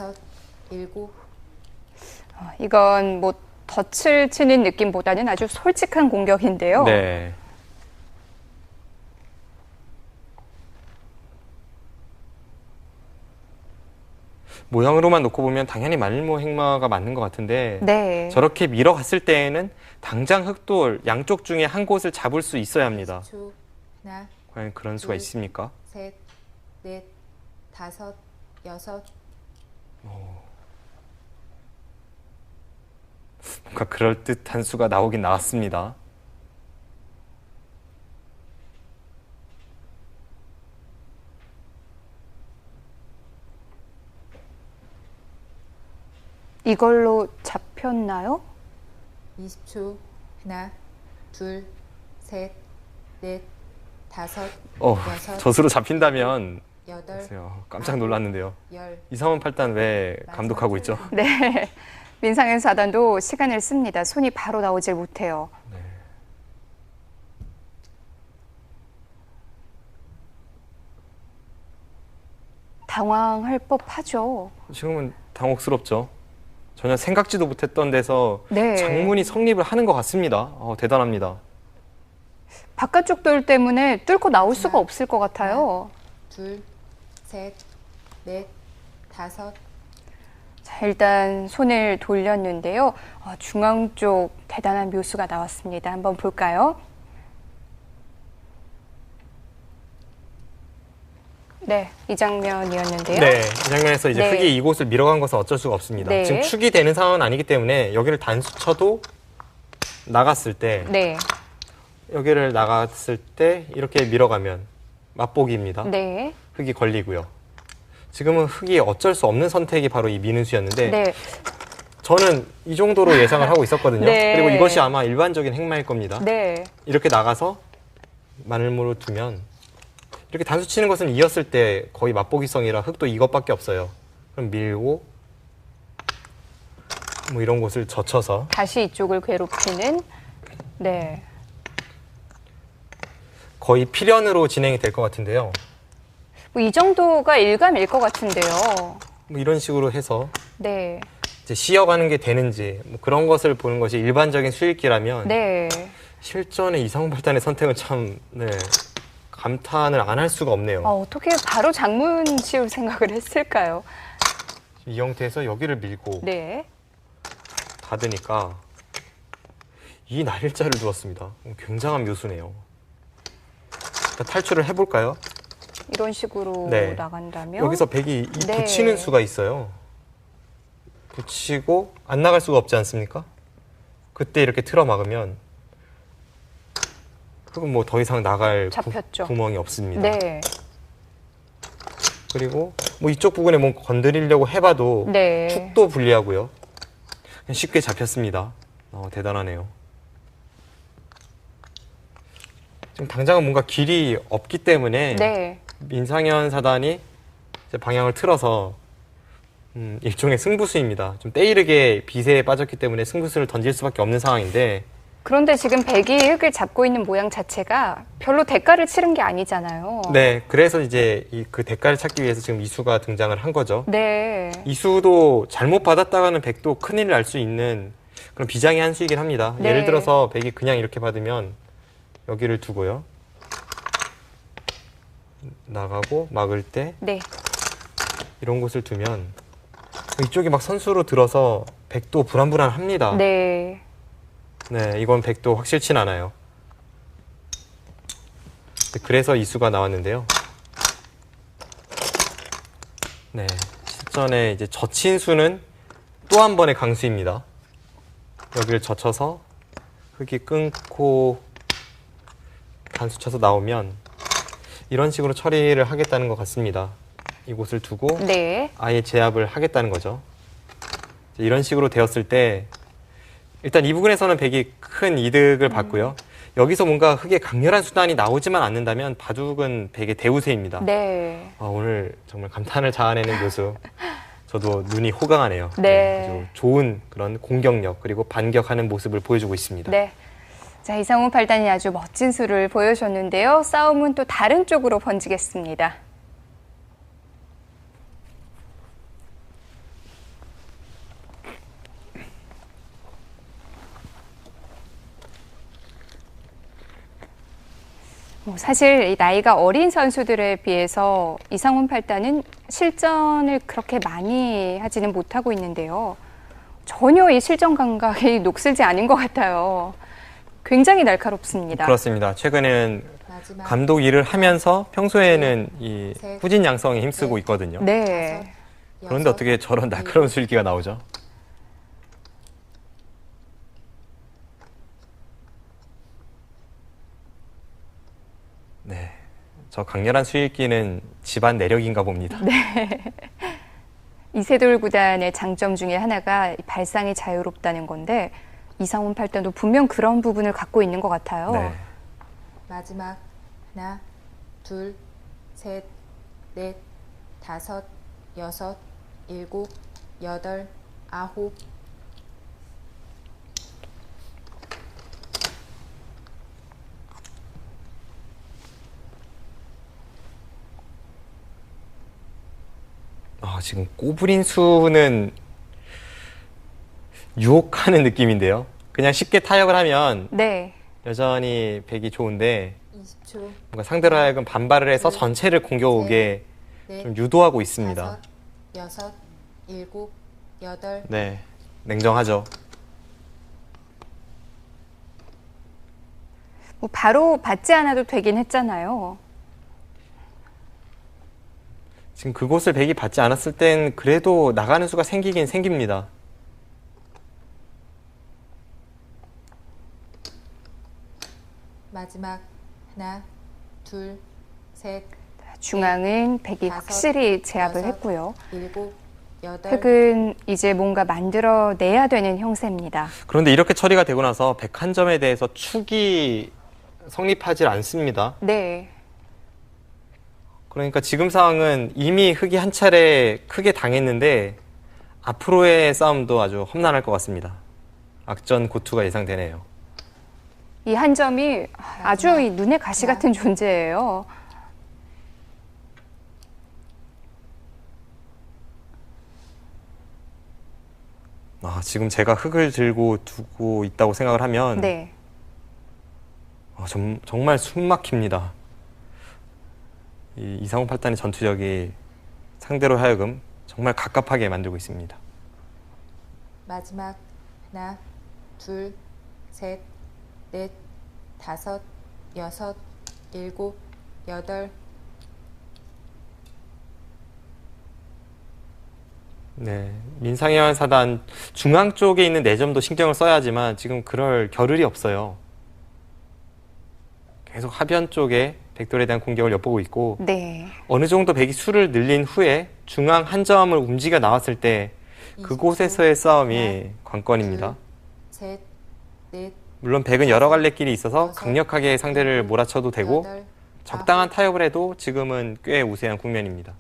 7. 이건 뭐 덫을 치는 느낌보다는 아주 솔직한 공격인데요. 네. 모양으로만 놓고 보면 당연히 마늘모 행마가 맞는 것 같은데 네. 저렇게 밀어갔을 때에는 당장 흑돌 양쪽 중에 한 곳을 잡을 수 있어야 합니다. 20초. 하나, 과연 그런 수가 둘. 있습니까? 셋, 넷, 5, 6. 뭔가 그럴듯한 수가 나오긴 나왔습니다. 이걸로 잡혔나요? 20초. 하나, 둘, 셋, 넷, 다섯, 여섯, 젖으로 잡힌다면 여덟, 글쎄요, 깜짝 놀랐는데요. 열. 이상원 팔단 왜 감독하고 있죠? 네. 민상현 사단도 시간을 씁니다. 손이 바로 나오질 못해요. 네. 당황할 법하죠. 지금은 당혹스럽죠. 전혀 생각지도 못했던 데서 네. 장문이 성립을 하는 것 같습니다. 대단합니다. 바깥쪽 돌 때문에 뚫고 나올 수가 없을 것 같아요. 둘, 셋, 넷, 다섯. 자, 일단 손을 돌렸는데요. 중앙 쪽 대단한 묘수가 나왔습니다. 한번 볼까요? 네, 이 장면이었는데요. 네, 이 장면에서 이제 네. 흙이 이곳을 밀어간 것은 어쩔 수가 없습니다. 네. 지금 축이 되는 상황은 아니기 때문에 여기를 단수 쳐도 나갔을 때 네, 여기를 나갔을 때 이렇게 밀어가면 맛보기입니다. 네, 흙이 걸리고요. 지금은 흙이 어쩔 수 없는 선택이 바로 이 민은수였는데 네. 저는 이 정도로 예상을 하고 있었거든요. 네. 그리고 이것이 아마 일반적인 행마일 겁니다. 네. 이렇게 나가서 마늘무로 두면 이렇게 단수 치는 것은 이었을 때 거의 맛보기성이라 흙도 이것밖에 없어요. 그럼 밀고 뭐 이런 곳을 젖혀서 다시 이쪽을 괴롭히는. 네. 거의 필연으로 진행이 될 것 같은데요. 뭐이 정도가 일감일 것 같은데요. 뭐 이런 식으로 해서 네. 이제 쉬어가는 게 되는지 뭐 그런 것을 보는 것이 일반적인 수익기라면 네. 실전의 이상훈 팔단의 선택은 참 감탄을 안 할 수가 없네요. 어떻게 바로 장문 지을 생각을 했을까요? 이 형태에서 여기를 밀고 네. 닫으니까 이 날일자를 두었습니다. 굉장한 묘수네요. 일단 탈출을 해볼까요? 이런 식으로 네. 나간다면 여기서 백이 이 네. 붙이는 수가 있어요. 붙이고 안 나갈 수가 없지 않습니까? 그때 이렇게 틀어 막으면 그건 뭐 더 이상 나갈 잡혔죠. 구멍이 없습니다. 네. 그리고 뭐 이쪽 부분에 뭐 건드리려고 해봐도 네. 축도 불리하고요. 그냥 쉽게 잡혔습니다. 대단하네요. 지금 당장은 뭔가 길이 없기 때문에 네. 민상현 사단이 이제 방향을 틀어서 일종의 승부수입니다. 좀 때이르게 비세에 빠졌기 때문에 승부수를 던질 수밖에 없는 상황인데 그런데 지금 백이 흙을 잡고 있는 모양 자체가 별로 대가를 치른 게 아니잖아요. 네, 그래서 이제 그 대가를 찾기 위해서 지금 이수가 등장을 한 거죠. 네. 이수도 잘못 받았다가는 백도 큰일을 날 수 있는 그런 비장의 한 수이긴 합니다. 네. 예를 들어서 백이 그냥 이렇게 받으면 여기를 두고요. 나가고 막을 때 네. 이런 곳을 두면 이쪽이 막 선수로 들어서 백도 불안불안합니다. 네. 네, 이건 백도 확실치 않아요. 그래서 이수가 나왔는데요. 네, 실전에 이제 젖힌 수는 또 한 번의 강수입니다. 여기를 젖혀서 흙이 끊고 단수 쳐서 나오면 이런 식으로 처리를 하겠다는 것 같습니다. 이곳을 두고 네. 아예 제압을 하겠다는 거죠. 이런 식으로 되었을 때 일단 이 부분에서는 백이 큰 이득을 받고요. 여기서 뭔가 흙의 강렬한 수단이 나오지만 않는다면 바둑은 백의 대우세입니다. 네. 오늘 정말 감탄을 자아내는 묘수. 저도 눈이 호강하네요. 네. 아주 좋은 그런 공격력 그리고 반격하는 모습을 보여주고 있습니다. 네. 자, 이상훈 팔단이 아주 멋진 수를 보여줬는데요. 싸움은 또 다른 쪽으로 번지겠습니다. 사실 이 나이가 어린 선수들에 비해서 이상훈 팔단은 실전을 그렇게 많이 하지는 못하고 있는데요. 전혀 이 실전 감각이 녹슬지 않은 것 같아요. 굉장히 날카롭습니다. 그렇습니다. 최근에는 마지막. 감독 일을 하면서 평소에는 이 후진 양성에 힘쓰고 있거든요. 네. 그런데 어떻게 저런 날카로운 술기가 나오죠? 네, 저 강렬한 수일기는 집안 내력인가 봅니다. 이세돌 구단의 장점 중에 하나가 발상이 자유롭다는 건데 이상훈 팔단도 분명 그런 부분을 갖고 있는 것 같아요. 네. 마지막 하나, 둘, 셋, 넷, 다섯, 여섯, 일곱, 여덟, 아홉. 지금 꼬부린 수는 유혹하는 느낌인데요. 그냥 쉽게 타협을 하면 네. 여전히 백이 좋은데 20초. 뭔가 상대로 하여금 반발을 해서 전체를 공격 오게 넷, 좀 유도하고 있습니다. 다섯, 여섯, 일곱, 여덟. 네, 냉정하죠. 뭐 바로 받지 않아도 되긴 했잖아요. 지금 그곳을 백이 받지 않았을 땐 그래도 나가는 수가 생기긴 생깁니다. 마지막 하나, 둘, 셋, 중앙은 백이 다섯, 확실히 제압을 여섯, 했고요. 일곱, 여덟. 흑은 이제 뭔가 만들어내야 되는 형세입니다. 그런데 이렇게 처리가 되고 나서 백 한 점에 대해서 축이 성립하지 않습니다. 네. 그러니까 지금 상황은 이미 흑이 한 차례 크게 당했는데 앞으로의 싸움도 아주 험난할 것 같습니다. 악전 고투가 예상되네요. 이 한 점이 아주 이 눈에 가시 같은 존재예요. 지금 제가 흑을 들고 두고 있다고 생각을 하면 네. 정말 숨 막힙니다. 이 이상훈 팔단의 전투력이 상대로 하여금 정말 갑갑하게 만들고 있습니다. 마지막 하나, 둘, 셋, 넷, 다섯, 여섯, 일곱, 여덟. 네, 민상현 사단 중앙 쪽에 있는 4점도 신경을 써야 하지만 지금 그럴 겨를이 없어요. 계속 하변 쪽에 백돌에 대한 공격을 엿보고 있고 네. 어느 정도 백이 수를 늘린 후에 중앙 한 점을 움직여 나왔을 때 그곳에서의 싸움이 관건입니다. 셋, 넷, 물론 백은 여러 갈래길이 있어서 강력하게 상대를 몰아쳐도 되고 여덟, 적당한 타협을 해도 지금은 꽤 우세한 국면입니다.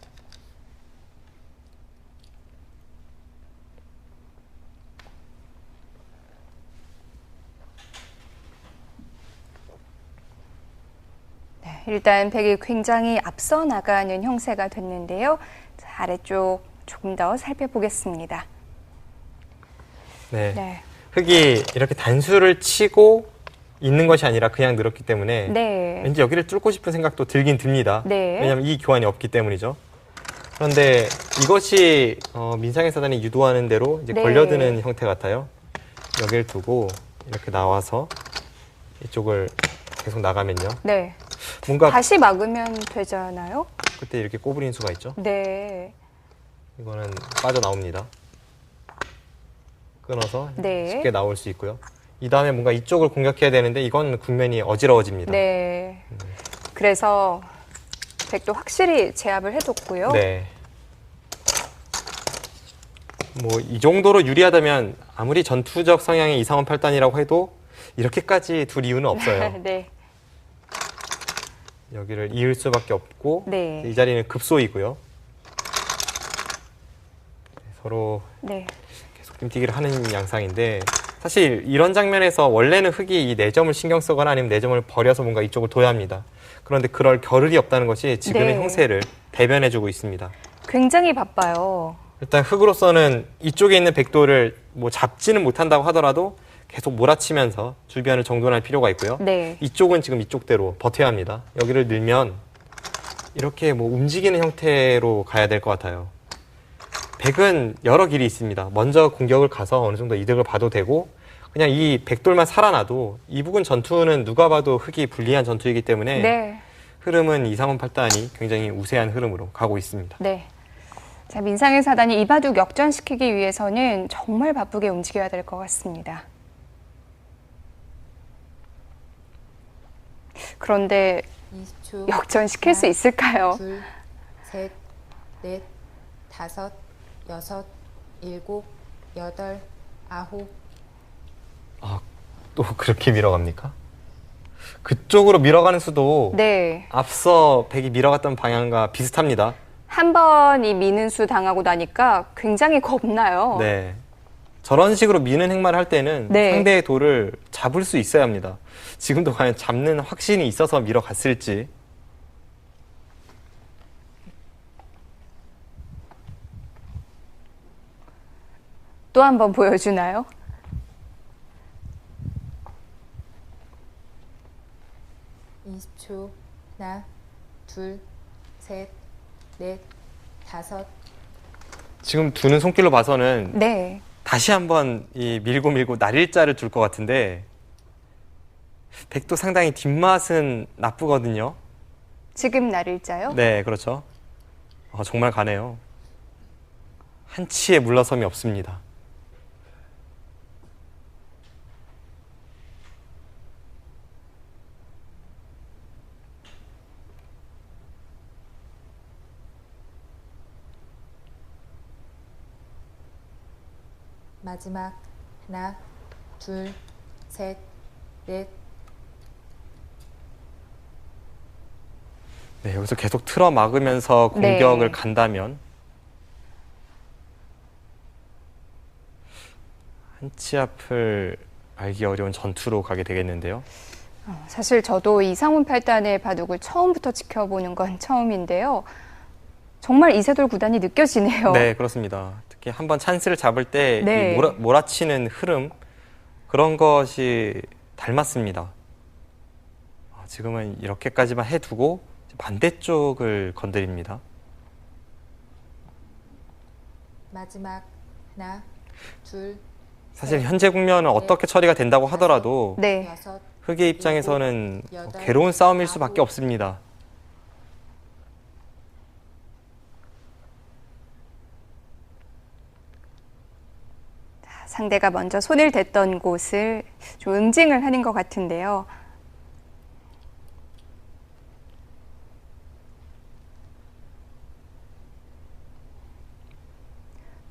네, 일단 백이 굉장히 앞서 나가는 형세가 됐는데요. 자, 아래쪽 조금 더 살펴보겠습니다. 네. 네. 흑이 이렇게 단수를 치고 있는 것이 아니라 그냥 늘었기 때문에 네. 왠지 여기를 뚫고 싶은 생각도 들긴 듭니다. 네. 왜냐하면 이 교환이 없기 때문이죠. 그런데 이것이 민상현 사단이 유도하는 대로 이제 네. 걸려드는 형태 같아요. 여기를 두고 이렇게 나와서 이쪽을 계속 나가면요. 네. 뭔가 다시 막으면 되잖아요. 그때 이렇게 꼬부린 수가 있죠. 네. 이거는 빠져나옵니다. 끊어서 네. 쉽게 나올 수 있고요. 이 다음에 뭔가 이쪽을 공격해야 되는데 이건 국면이 어지러워집니다. 네. 그래서 백도 확실히 제압을 해뒀고요. 네. 뭐 이 정도로 유리하다면 아무리 전투적 성향의 이상훈 팔단이라고 해도 이렇게까지 둘 이유는 없어요. 네. 여기를 이을 수밖에 없고 네. 이 자리는 급소이고요. 서로 네. 계속 낌뛰기를 하는 양상인데 사실 이런 장면에서 원래는 흑이 이 4점을 신경 쓰거나 아니면 4점을 버려서 뭔가 이쪽을 둬야 합니다. 그런데 그럴 겨를이 없다는 것이 지금의 네. 형세를 대변해주고 있습니다. 굉장히 바빠요. 일단 흑으로서는 이쪽에 있는 백도를 뭐 잡지는 못한다고 하더라도 계속 몰아치면서 주변을 정돈할 필요가 있고요. 네. 이쪽은 지금 이쪽대로 버텨야 합니다. 여기를 늘면 이렇게 뭐 움직이는 형태로 가야 될 것 같아요. 백은 여러 길이 있습니다. 먼저 공격을 가서 어느 정도 이득을 봐도 되고 그냥 이 백돌만 살아나도 이 부분 전투는 누가 봐도 흑이 불리한 전투이기 때문에 네. 흐름은 이상훈 팔단이 굉장히 우세한 흐름으로 가고 있습니다. 네. 자, 민상현 사단이 이바둑 역전시키기 위해서는 정말 바쁘게 움직여야 될 것 같습니다. 그런데 20초. 역전시킬 수 있을까요? 둘, 셋, 넷, 다섯, 여섯, 일곱, 여덟, 아홉. 아, 또 그렇게 밀어갑니까? 그쪽으로 밀어가는 수도 네. 앞서 백이 밀어갔던 방향과 비슷합니다. 한 번 이 미는 수 당하고 나니까 굉장히 겁나요. 네. 저런 식으로 미는 행마를 할 때는 네. 상대의 돌을 잡을 수 있어야 합니다. 지금도 과연 잡는 확신이 있어서 밀어갔을지. 또 한 번 보여주나요? 이십 초. 하나, 둘, 셋, 넷, 다섯. 지금 두는 손길로 봐서는 네. 다시 한번 이 밀고 날일자를 둘 것 같은데 백도 상당히 뒷맛은 나쁘거든요. 지금 날일자요? 네, 그렇죠. 정말 가네요. 한치의 물러섬이 없습니다. 마지막. 하나, 둘, 셋, 넷. 네, 여기서 계속 틀어 막으면서 공격을 네. 간다면 한치 앞을 알기 어려운 전투로 가게 되겠는데요. 사실 저도 이상훈 팔단의 바둑을 처음부터 지켜보는 건 처음인데요. 정말 이세돌 구단이 느껴지네요. 네, 그렇습니다. 특히 한번 찬스를 잡을 때 네. 이 몰아치는 흐름 그런 것이 닮았습니다. 지금은 이렇게까지만 해두고 반대쪽을 건드립니다. 마지막. 하나, 둘, 사실 현재 국면은 어떻게 처리가 된다고 하더라도 네. 여섯. 흑의 입장에서는 여덟, 괴로운 싸움일 수밖에 아홉. 없습니다. 상대가 먼저 손을 댔던 곳을 좀 응징을 하는 것 같은데요.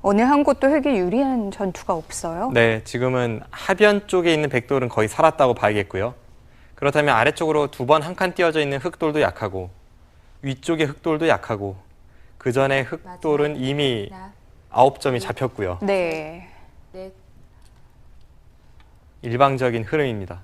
어느 한 곳도 흑이 유리한 전투가 없어요. 네, 지금은 하변 쪽에 있는 백돌은 거의 살았다고 봐야겠고요. 그렇다면 아래쪽으로 두 번 한 칸 띄어져 있는 흑돌도 약하고 위쪽의 흑돌도 약하고 그 전에 흑돌은 이미 하나, 9점이 잡혔고요. 네. 넷. 일방적인 흐름입니다.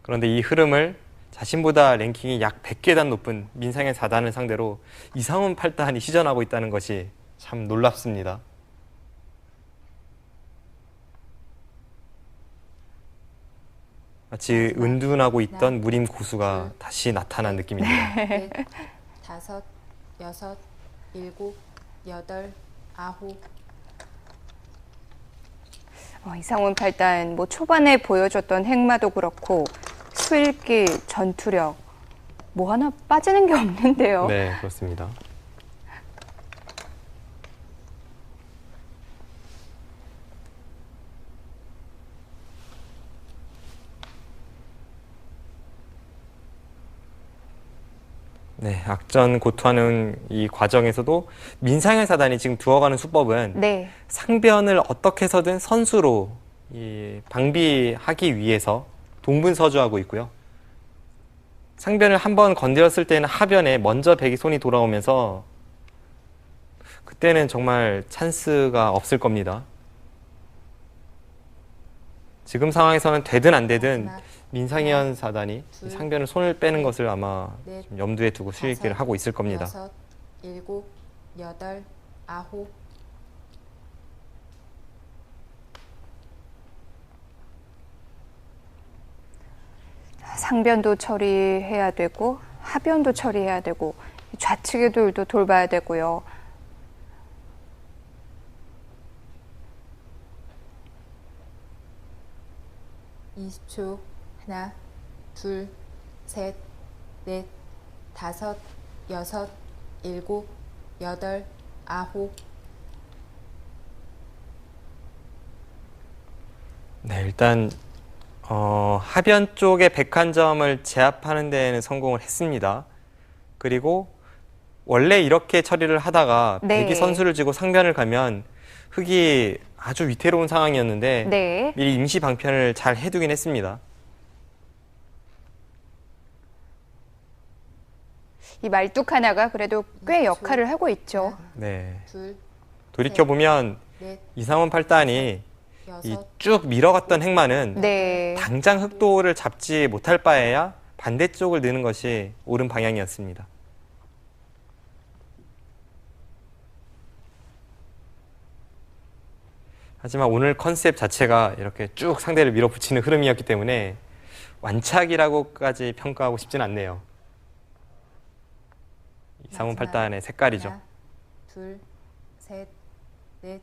그런데 이 흐름을 자신보다 랭킹이 약 100계단 높은 민상현 4단을 상대로 이상훈 8단이 시전하고 있다는 것이 참 놀랍습니다. 마치 은둔하고 있던 무림 고수가 다시 나타난 느낌입니다. 넷, 다섯, 여섯, 일곱, 여덟, 아홉. 이상훈 팔단 뭐 초반에 보여줬던 행마도 그렇고 수일기 전투력 뭐 하나 빠지는 게 없는데요. 네, 그렇습니다. 네, 악전 고투하는 이 과정에서도 민상현 사단이 지금 두어가는 수법은 네. 상변을 어떻게 해서든 선수로 방비하기 위해서 동분서주하고 있고요. 상변을 한번 건드렸을 때는 하변에 먼저 백이 손이 돌아오면서 그때는 정말 찬스가 없을 겁니다. 지금 상황에서는 되든 안 되든 민상현 사단이 이 상변을 손을 빼는 것을 아마 좀 염두에 두고 수익기를 하고 있을 겁니다. 여섯, 일곱, 여덟, 아홉. 상변도 처리해야 되고 하변도 처리해야 되고 좌측의 돌도 돌봐야 되고요. 이십 초. 하나, 둘, 셋, 넷, 다섯, 여섯, 일곱, 여덟, 아홉. 네, 일단 하변 쪽의 백한점을 제압하는 데에는 성공을 했습니다. 그리고 원래 이렇게 처리를 하다가 네. 백이 선수를 쥐고 상변을 가면 흑이 아주 위태로운 상황이었는데 네. 미리 임시 방편을 잘 해두긴 했습니다. 이 말뚝 하나가 그래도 꽤 역할을 하고 있죠. 네. 둘, 돌이켜보면 넷, 이상원 팔단이 이 여섯, 쭉 밀어갔던 행마는 네. 당장 흑도를 잡지 못할 바에야 반대쪽을 느는 것이 옳은 방향이었습니다. 하지만 오늘 컨셉 자체가 이렇게 쭉 상대를 밀어붙이는 흐름이었기 때문에 완착이라고까지 평가하고 싶진 않네요. 이상훈 마지막. 팔단의 색깔이죠. 하나, 둘, 셋, 넷,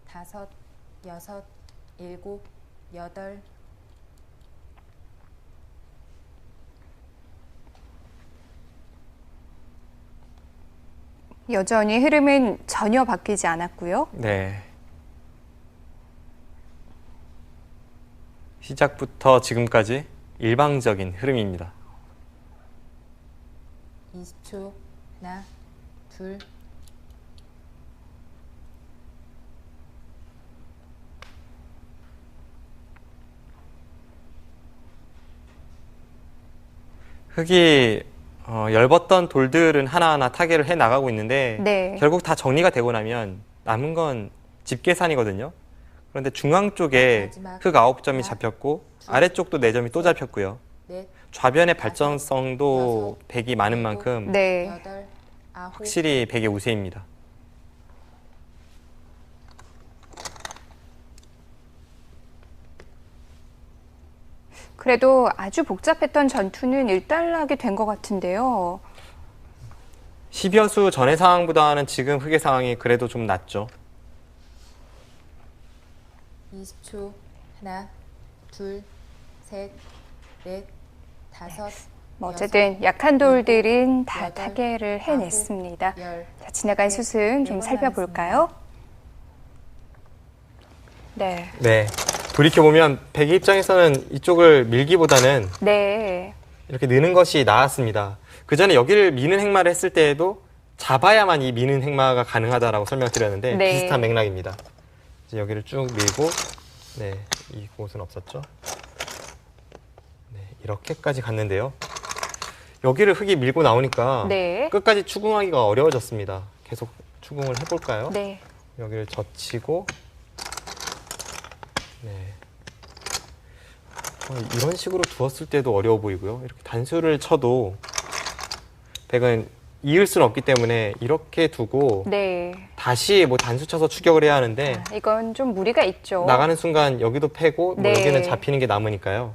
다섯, 여섯, 일곱, 여덟. 여전히 흐름은 전혀 바뀌지 않았고요. 네. 시작부터 지금까지 일방적인 흐름입니다. 20초. 하나, 둘, 흙이 열벗던 돌들은 하나하나 타개를 해 나가고 있는데 네. 결국 다 정리가 되고 나면 남은 건 집계산이거든요. 그런데 중앙 쪽에 마지막. 흙 9점이 하나, 잡혔고 둘, 아래쪽도 4점이 또 잡혔고요. 넷, 좌변의 발전성도 여섯, 백이 많은 일곱, 만큼 네. 여덟, 아홉. 확실히 백의 우세입니다. 그래도 아주 복잡했던 전투는 일단락이 된 것 같은데요. 10여 수 전의 상황보다는 지금 흙의 상황이 그래도 좀 낫죠. 20초. 하나, 둘, 셋, 넷, 다섯, 뭐 어쨌든 약한 돌들은 다 여덟, 타개를 해냈습니다. 열. 자, 지나간 수승 좀 네 번 살펴볼까요? 네. 네. 돌이켜보면 백의 입장에서는 이쪽을 밀기보다는 네. 이렇게 느는 것이 나았습니다. 그 전에 여기를 미는 행마를 했을 때에도 잡아야만 이 미는 행마가 가능하다라고 설명드렸는데 네. 비슷한 맥락입니다. 이제 여기를 쭉 밀고, 네, 이곳은 없었죠. 네, 이렇게까지 갔는데요. 여기를 흙이 밀고 나오니까 네. 끝까지 추궁하기가 어려워졌습니다. 계속 추궁을 해볼까요? 네. 여기를 젖히고, 네. 이런 식으로 두었을 때도 어려워 보이고요. 이렇게 단수를 쳐도 백은 이을 수는 없기 때문에 이렇게 두고 네. 다시 뭐 단수 쳐서 추격을 해야 하는데 이건 좀 무리가 있죠. 나가는 순간 여기도 패고 뭐 네. 여기는 잡히는 게 남으니까요.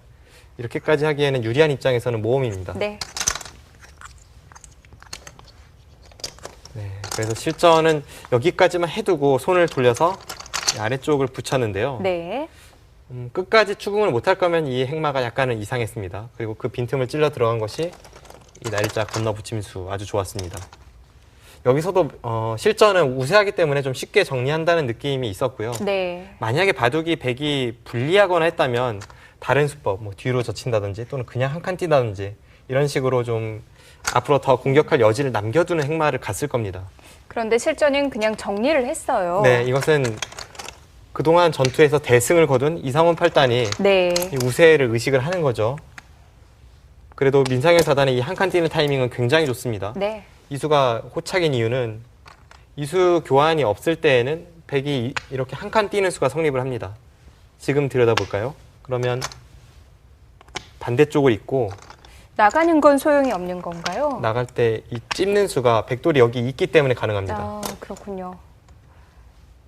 이렇게까지 하기에는 유리한 입장에서는 모험입니다. 네. 네, 그래서 실전은 여기까지만 해두고 손을 돌려서 이 아래쪽을 붙였는데요. 네. 끝까지 추궁을 못할 거면 이 행마가 약간은 이상했습니다. 그리고 그 빈틈을 찔러 들어간 것이 이 날짜 건너 붙임수 아주 좋았습니다. 여기서도 실전은 우세하기 때문에 좀 쉽게 정리한다는 느낌이 있었고요. 네. 만약에 바둑이 백이 불리하거나 했다면 다른 수법, 뭐 뒤로 젖힌다든지 또는 그냥 한 칸 뛴다든지 이런 식으로 좀 앞으로 더 공격할 여지를 남겨두는 행마를 갔을 겁니다. 그런데 실전은 그냥 정리를 했어요. 네, 이것은 그동안 전투에서 대승을 거둔 이상원 팔단이 네. 이 우세를 의식을 하는 거죠. 그래도 민상현 사단의 이 한 칸 뛰는 타이밍은 굉장히 좋습니다. 네. 이수가 호착인 이유는 이수 교환이 없을 때에는 백이 이렇게 한 칸 뛰는 수가 성립을 합니다. 지금 들여다볼까요? 그러면 반대쪽을 있고 나가는 건 소용이 없는 건가요? 나갈 때 이 찝는 수가 백돌이 여기 있기 때문에 가능합니다. 아, 그렇군요.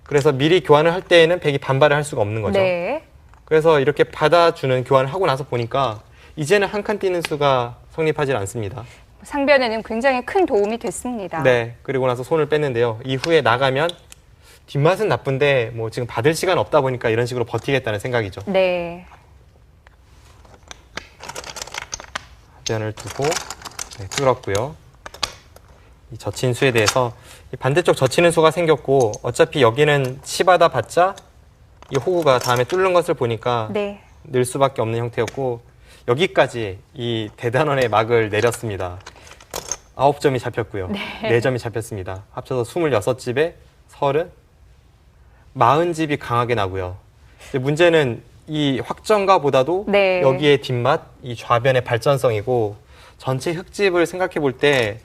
그래서 미리 교환을 할 때에는 백이 반발을 할 수가 없는 거죠. 네. 그래서 이렇게 받아주는 교환을 하고 나서 보니까 이제는 한 칸 뛰는 수가 성립하지 않습니다. 상변에는 굉장히 큰 도움이 됐습니다. 네. 그리고 나서 손을 뺐는데요. 이후에 나가면 뒷맛은 나쁜데 뭐 지금 받을 시간 없다 보니까 이런 식으로 버티겠다는 생각이죠. 네. 변을 두고 네, 뚫었고요. 이 젖힌 수에 대해서 이 반대쪽 젖히는 수가 생겼고 어차피 여기는 치받아 봤자 이 호구가 다음에 뚫는 것을 보니까 네. 늘 수밖에 없는 형태였고 여기까지 이 대단원의 막을 내렸습니다. 9점이 잡혔고요. 네. 4점이 잡혔습니다. 합쳐서 26집에 30, 40집이 강하게 나고요. 이제 문제는 이 확정가보다도 네. 여기에 뒷맛, 이 좌변의 발전성이고 전체 흙집을 생각해 볼 때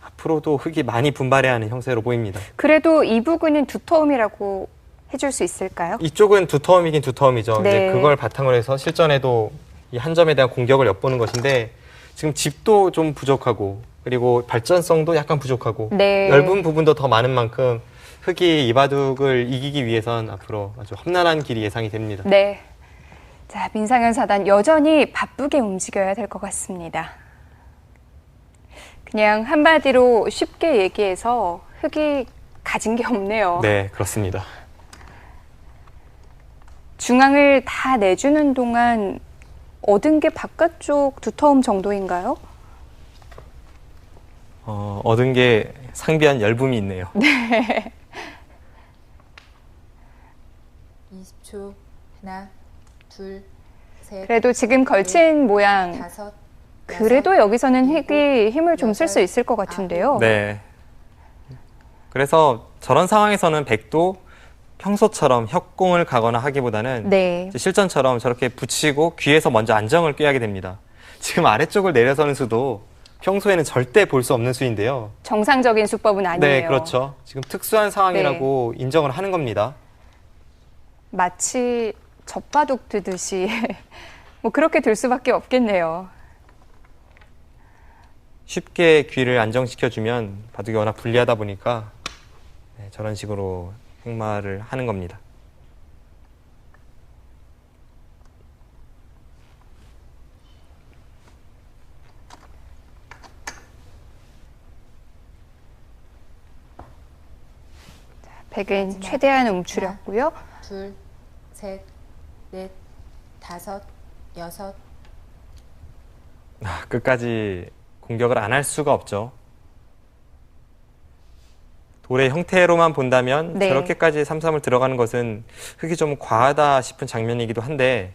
앞으로도 흙이 많이 분발해야 하는 형세로 보입니다. 그래도 이 부근은 두터움이라고 해줄 수 있을까요? 이쪽은 두터움이긴 두터움이죠. 네. 이제 그걸 바탕으로 해서 실전에도 이 한 점에 대한 공격을 엿보는 것인데 지금 집도 좀 부족하고 그리고 발전성도 약간 부족하고 네. 얇은 부분도 더 많은 만큼 흙이 이 바둑을 이기기 위해선 앞으로 아주 험난한 길이 예상이 됩니다. 네. 자, 민상현 사단 여전히 바쁘게 움직여야 될 것 같습니다. 그냥 한마디로 쉽게 얘기해서 흙이 가진 게 없네요. 네, 그렇습니다. 중앙을 다 내주는 동안 얻은 게 바깥쪽 두터움 정도인가요? 얻은 게 상비한 얇음이 있네요. 20초. 하나, 둘, 셋, 그래도 지금 걸친 모양, 다섯, 그래도 여기서는 흙이 힘을 좀 쓸 수 있을 것 같은데요. 네. 그래서 저런 상황에서는 백도 평소처럼 협공을 가거나 하기보다는 네. 이제 실전처럼 저렇게 붙이고 귀에서 먼저 안정을 꾀하게 됩니다. 지금 아래쪽을 내려서는 수도 평소에는 절대 볼 수 없는 수인데요. 정상적인 수법은 아니에요. 네, 그렇죠. 지금 특수한 상황이라고 인정을 하는 겁니다. 마치 젖바둑 두듯이 뭐 그렇게 들 수밖에 없겠네요. 쉽게 귀를 안정시켜주면 바둑이 워낙 불리하다 보니까 네, 저런 식으로 행마를 하는 겁니다. 백은 마지막. 최대한 움츠렸고요. 둘, 셋, 넷, 다섯, 여섯. 끝까지 공격을 안 할 수가 없죠. 돌의 형태로만 본다면 네. 저렇게까지 3-3을 들어가는 것은 흙이 좀 과하다 싶은 장면이기도 한데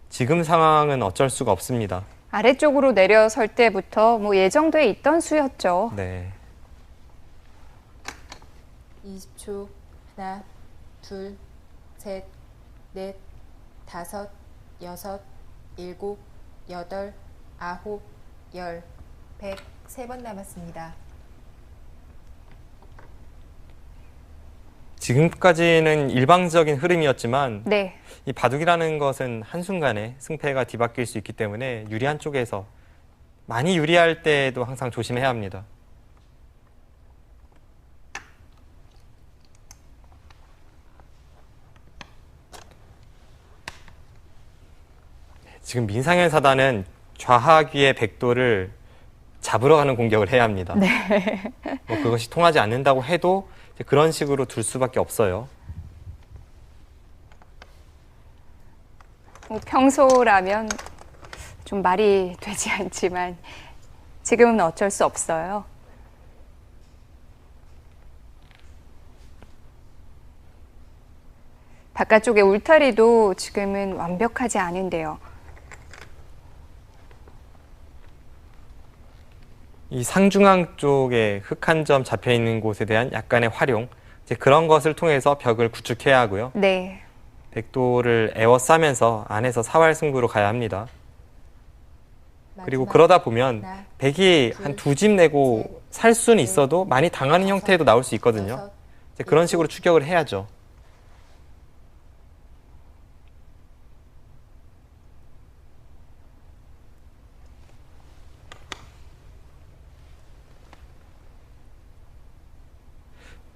지금 상황은 어쩔 수가 없습니다. 아래쪽으로 내려설 때부터 뭐 예정돼 있던 수였죠. 네. 20초. 하나, 둘, 셋, 넷, 다섯, 여섯, 일곱, 여덟, 아홉, 열. 103번 남았습니다. 지금까지는 일방적인 흐름이었지만 네. 이 바둑이라는 것은 한순간에 승패가 뒤바뀔 수 있기 때문에 유리한 쪽에서 많이 유리할 때에도 항상 조심해야 합니다. 지금 민상현 사단은 좌하귀의 백도를 잡으러 가는 공격을 해야 합니다. 네. 뭐 그것이 통하지 않는다고 해도 이제 그런 식으로 둘 수밖에 없어요. 뭐 평소라면 좀 말이 되지 않지만 지금은 어쩔 수 없어요. 바깥쪽의 울타리도 지금은 완벽하지 않은데요. 이 상중앙 쪽에 흙 한 점 잡혀 있는 곳에 대한 약간의 활용, 이제 그런 것을 통해서 벽을 구축해야 하고요. 네. 백도를 에워싸면서 안에서 사활 승부로 가야 합니다. 그리고 마지막. 그러다 보면 하나, 백이 둘, 한 2집 내고 셋, 살 수는 넷, 있어도 많이 당하는 다섯, 형태에도 나올 수 있거든요. 여섯, 이제 그런 식으로 추격을 해야죠.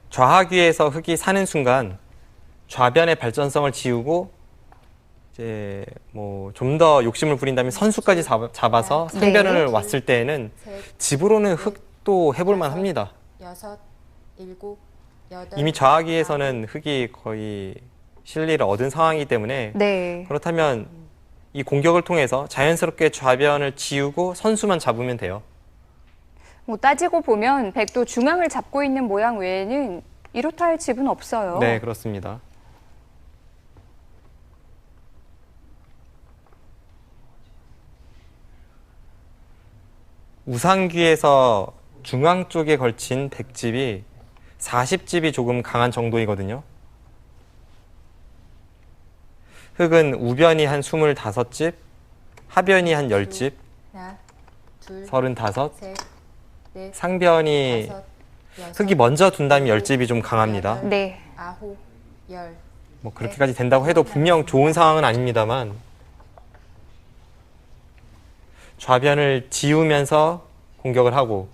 좌하귀에서 흙이 사는 순간 좌변의 발전성을 지우고 이제 뭐 좀 더 욕심을 부린다면 선수까지 잡아서 네. 상변을 왔을 때에는 셋, 집으로는 흙도 해볼만 합니다. 여섯, 일곱, 여덟. 이미 좌하귀에서는 흙이 거의 실리를 얻은 상황이기 때문에 네. 그렇다면 이 공격을 통해서 자연스럽게 좌변을 지우고 선수만 잡으면 돼요. 뭐 따지고 보면 백도 중앙을 잡고 있는 모양 외에는 이렇다 할 집은 없어요. 네, 그렇습니다. 우상귀에서 중앙 쪽에 걸친 100집이 40집이 조금 강한 정도이거든요. 흑은 우변이 한 25집, 하변이 한 10집, 하나, 둘, 35, 셋, 넷, 상변이 다섯, 여섯, 흑이 먼저 둔다면 10집이 좀 강합니다. 네. 아홉, 열. 뭐 그렇게까지 된다고 해도 분명 좋은 상황은 아닙니다만 좌변을 지우면서 공격을 하고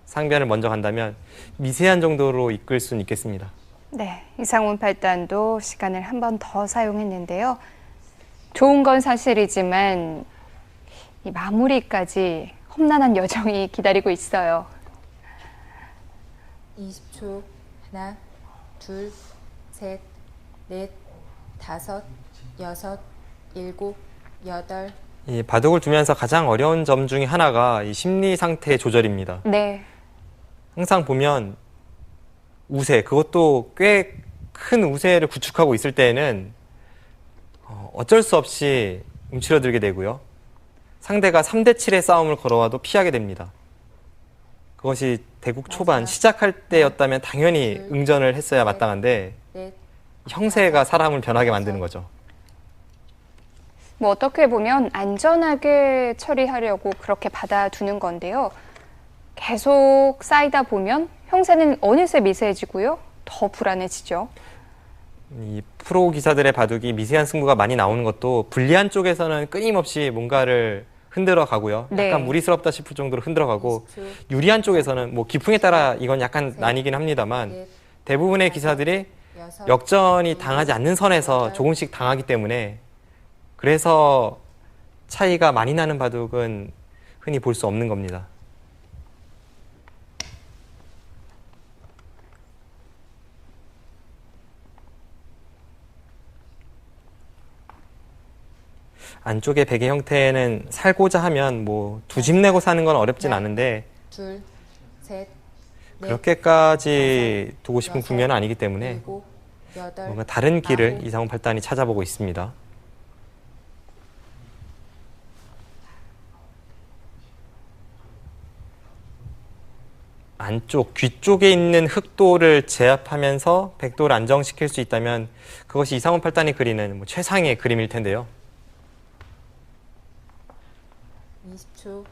상변을 먼저 간다면 미세한 정도로 이끌 수는 있겠습니다. 네, 이상훈 팔단도 시간을 한 번 더 사용했는데요. 좋은 건 사실이지만 이 마무리까지 험난한 여정이 기다리고 있어요. 20초. 하나, 둘, 셋, 넷, 다섯, 여섯, 일곱, 여덟. 이 바둑을 두면서 가장 어려운 점 중에 하나가 이 심리 상태 조절입니다. 네, 항상 보면 우세, 그것도 꽤 큰 우세를 구축하고 있을 때에는 어쩔 수 없이 움츠러들게 되고요. 상대가 3대7의 싸움을 걸어와도 피하게 됩니다. 그것이 대국 초반 맞아. 시작할 때였다면 당연히 둘, 응전을 했어야 셋, 마땅한데 넷. 형세가 사람을 변하게 만드는 거죠. 뭐 어떻게 보면 안전하게 처리하려고 그렇게 받아두는 건데요. 계속 쌓이다 보면 형세는 어느새 미세해지고요. 더 불안해지죠. 이 프로 기사들의 바둑이 미세한 승부가 많이 나오는 것도 불리한 쪽에서는 끊임없이 뭔가를 흔들어 가고요. 네. 약간 무리스럽다 싶을 정도로 흔들어 가고 20초. 유리한 쪽에서는 뭐 기풍에 따라 이건 약간 셋, 나뉘긴 합니다만 넷, 대부분의 기사들이 여섯, 역전이 당하지 않는 선에서 여덟. 조금씩 당하기 때문에 그래서 차이가 많이 나는 바둑은 흔히 볼 수 없는 겁니다. 안쪽의 베개 형태는 살고자 하면 뭐 두 집 내고 사는 건 어렵진 않은데 둘, 셋, 넷, 그렇게까지 두고 싶은 여섯, 국면은 아니기 때문에 일곱, 여덟. 뭔가 다른 길을 아홉. 이상훈 팔단이 찾아보고 있습니다. 안쪽, 귀 쪽에 있는 흑도를 제압하면서 백도를 안정시킬 수 있다면 그것이 이상훈 팔단이 그리는 뭐 최상의 그림일 텐데요. 20초.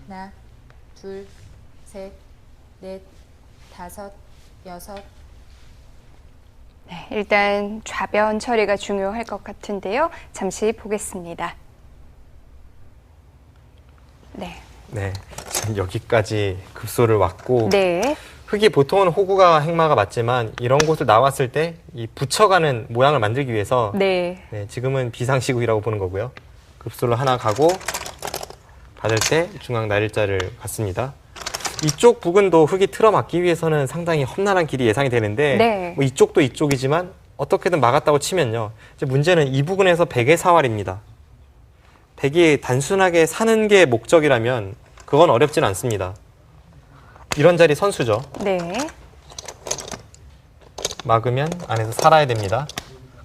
하나, 둘, 셋, 넷, 다섯, 여섯. 네, 일단 좌변 처리가 중요할 것 같은데요. 잠시 보겠습니다. 네. 네, 지금 여기까지 급소를 왔고 네. 흑이 보통은 호구가 행마가 맞지만 이런 곳을 나왔을 때 이 붙여가는 모양을 만들기 위해서 네. 네, 지금은 비상시국이라고 보는 거고요. 급소를 하나 가고 받을 때 중앙 날일자를 갔습니다. 이쪽 부근도 흑이 틀어막기 위해서는 상당히 험난한 길이 예상이 되는데 네. 뭐 이쪽도 이쪽이지만 어떻게든 막았다고 치면요. 이제 문제는 이 부근에서 백의 사활입니다. 백이 단순하게 사는 게 목적이라면 그건 어렵진 않습니다. 이런 자리 선수죠. 네. 막으면 안에서 살아야 됩니다.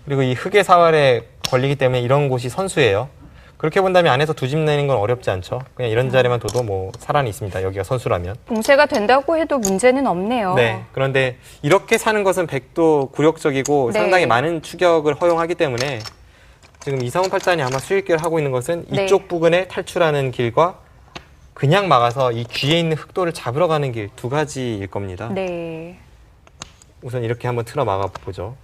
그리고 이 흑의 사활에 걸리기 때문에 이런 곳이 선수예요. 그렇게 본다면 안에서 두 집 내는 건 어렵지 않죠. 그냥 이런 자리만 둬도 뭐 사란이 있습니다. 여기가 선수라면. 봉쇄가 된다고 해도 문제는 없네요. 네. 그런데 이렇게 사는 것은 백도 굴욕적이고 네. 상당히 많은 추격을 허용하기 때문에 지금 이상훈 팔단이 아마 수익기를 하고 있는 것은 네. 이쪽 부근에 탈출하는 길과 그냥 막아서 이 귀에 있는 흑도를 잡으러 가는 길 두 가지일 겁니다. 네. 우선 이렇게 한번 틀어 막아보죠.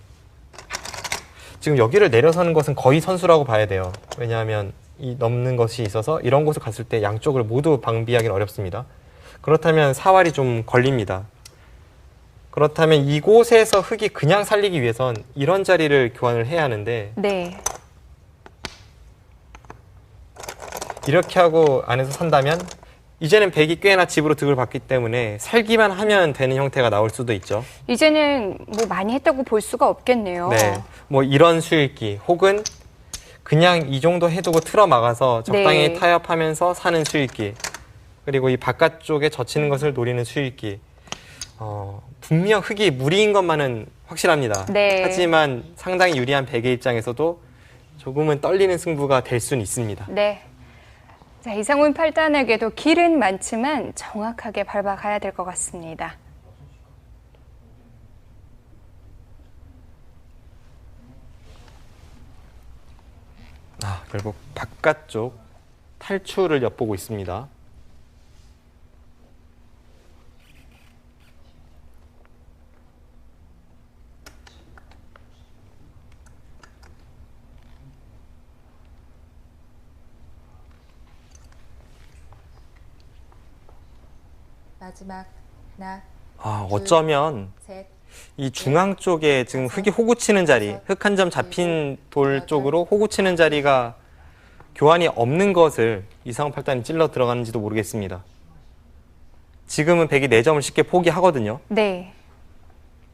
지금 여기를 내려서는 것은 거의 선수라고 봐야 돼요. 왜냐하면 이 넘는 것이 있어서 이런 곳을 갔을 때 양쪽을 모두 방비하기는 어렵습니다. 그렇다면 사활이 좀 걸립니다. 그렇다면 이곳에서 흑이 그냥 살리기 위해선 이런 자리를 교환을 해야 하는데 네. 이렇게 하고 안에서 산다면 이제는 백이 꽤나 집으로 득을 받기 때문에 살기만 하면 되는 형태가 나올 수도 있죠. 이제는 뭐 많이 했다고 볼 수가 없겠네요. 네, 뭐 이런 수익기 혹은 그냥 이 정도 해두고 틀어 막아서 적당히 네. 타협하면서 사는 수익기 그리고 이 바깥쪽에 젖히는 것을 노리는 수익기 분명 흑이 무리인 것만은 확실합니다. 네. 하지만 상당히 유리한 백의 입장에서도 조금은 떨리는 승부가 될 수는 있습니다. 네. 자, 이상훈 8단에게도 길은 많지만 정확하게 밟아가야 될 것 같습니다. 결국 바깥쪽 탈출을 엿보고 있습니다. 마지막 하나, 어쩌면 셋, 이 중앙 쪽에 지금 흙이 호구 치는 자리, 흙 한 점 잡힌 돌 쪽으로 호구 치는 자리가 교환이 없는 것을 이상훈 8단이 찔러 들어가는지도 모르겠습니다. 지금은 백이 4점을 쉽게 포기하거든요. 네.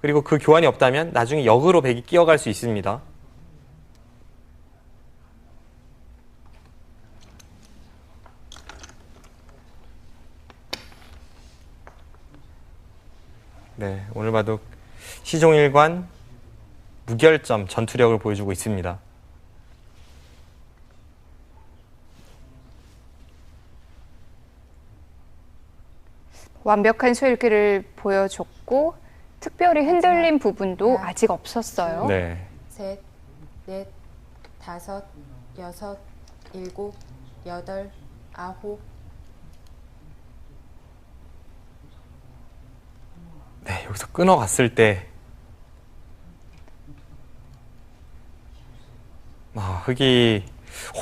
그리고 그 교환이 없다면 나중에 역으로 백이 끼어갈 수 있습니다. 네, 오늘 바둑 시종일관 무결점 전투력을 보여주고 있습니다. 완벽한 소일기를 보여줬고 특별히 흔들린 부분도 아직 없었어요. 네. 셋, 넷, 다섯, 여섯, 일곱, 여덟, 아홉. 네, 여기서 끊어갔을 때 흙이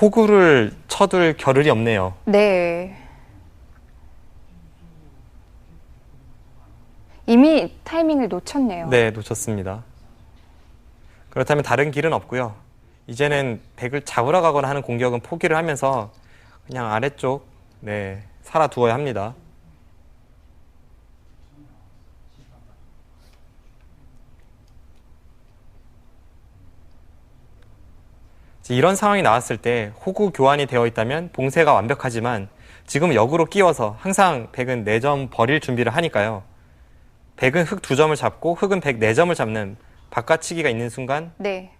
호구를 쳐둘 겨를이 없네요. 네. 이미 타이밍을 놓쳤네요. 네, 놓쳤습니다. 그렇다면 다른 길은 없고요. 이제는 백을 잡으러 가거나 하는 공격은 포기를 하면서 그냥 아래쪽 살아두어야 합니다. 이런 상황이 나왔을 때 호구 교환이 되어 있다면 봉쇄가 완벽하지만 지금은 역으로 끼워서 항상 백은 4점 버릴 준비를 하니까요. 백은 흙 2점을 잡고 흙은 백 4점을 잡는 바깥치기가 있는 순간 네.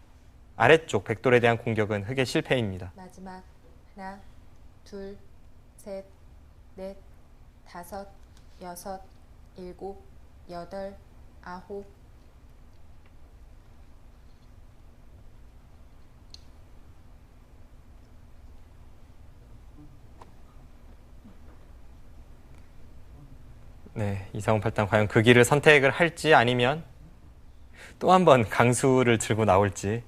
아래쪽 백돌에 대한 공격은 흙의 실패입니다. 마지막 하나, 둘, 셋, 넷, 다섯, 여섯, 일곱, 여덟, 아홉. 네, 이상훈 8단 과연 그 길을 선택을 할지 아니면 또 한 번 강수를 들고 나올지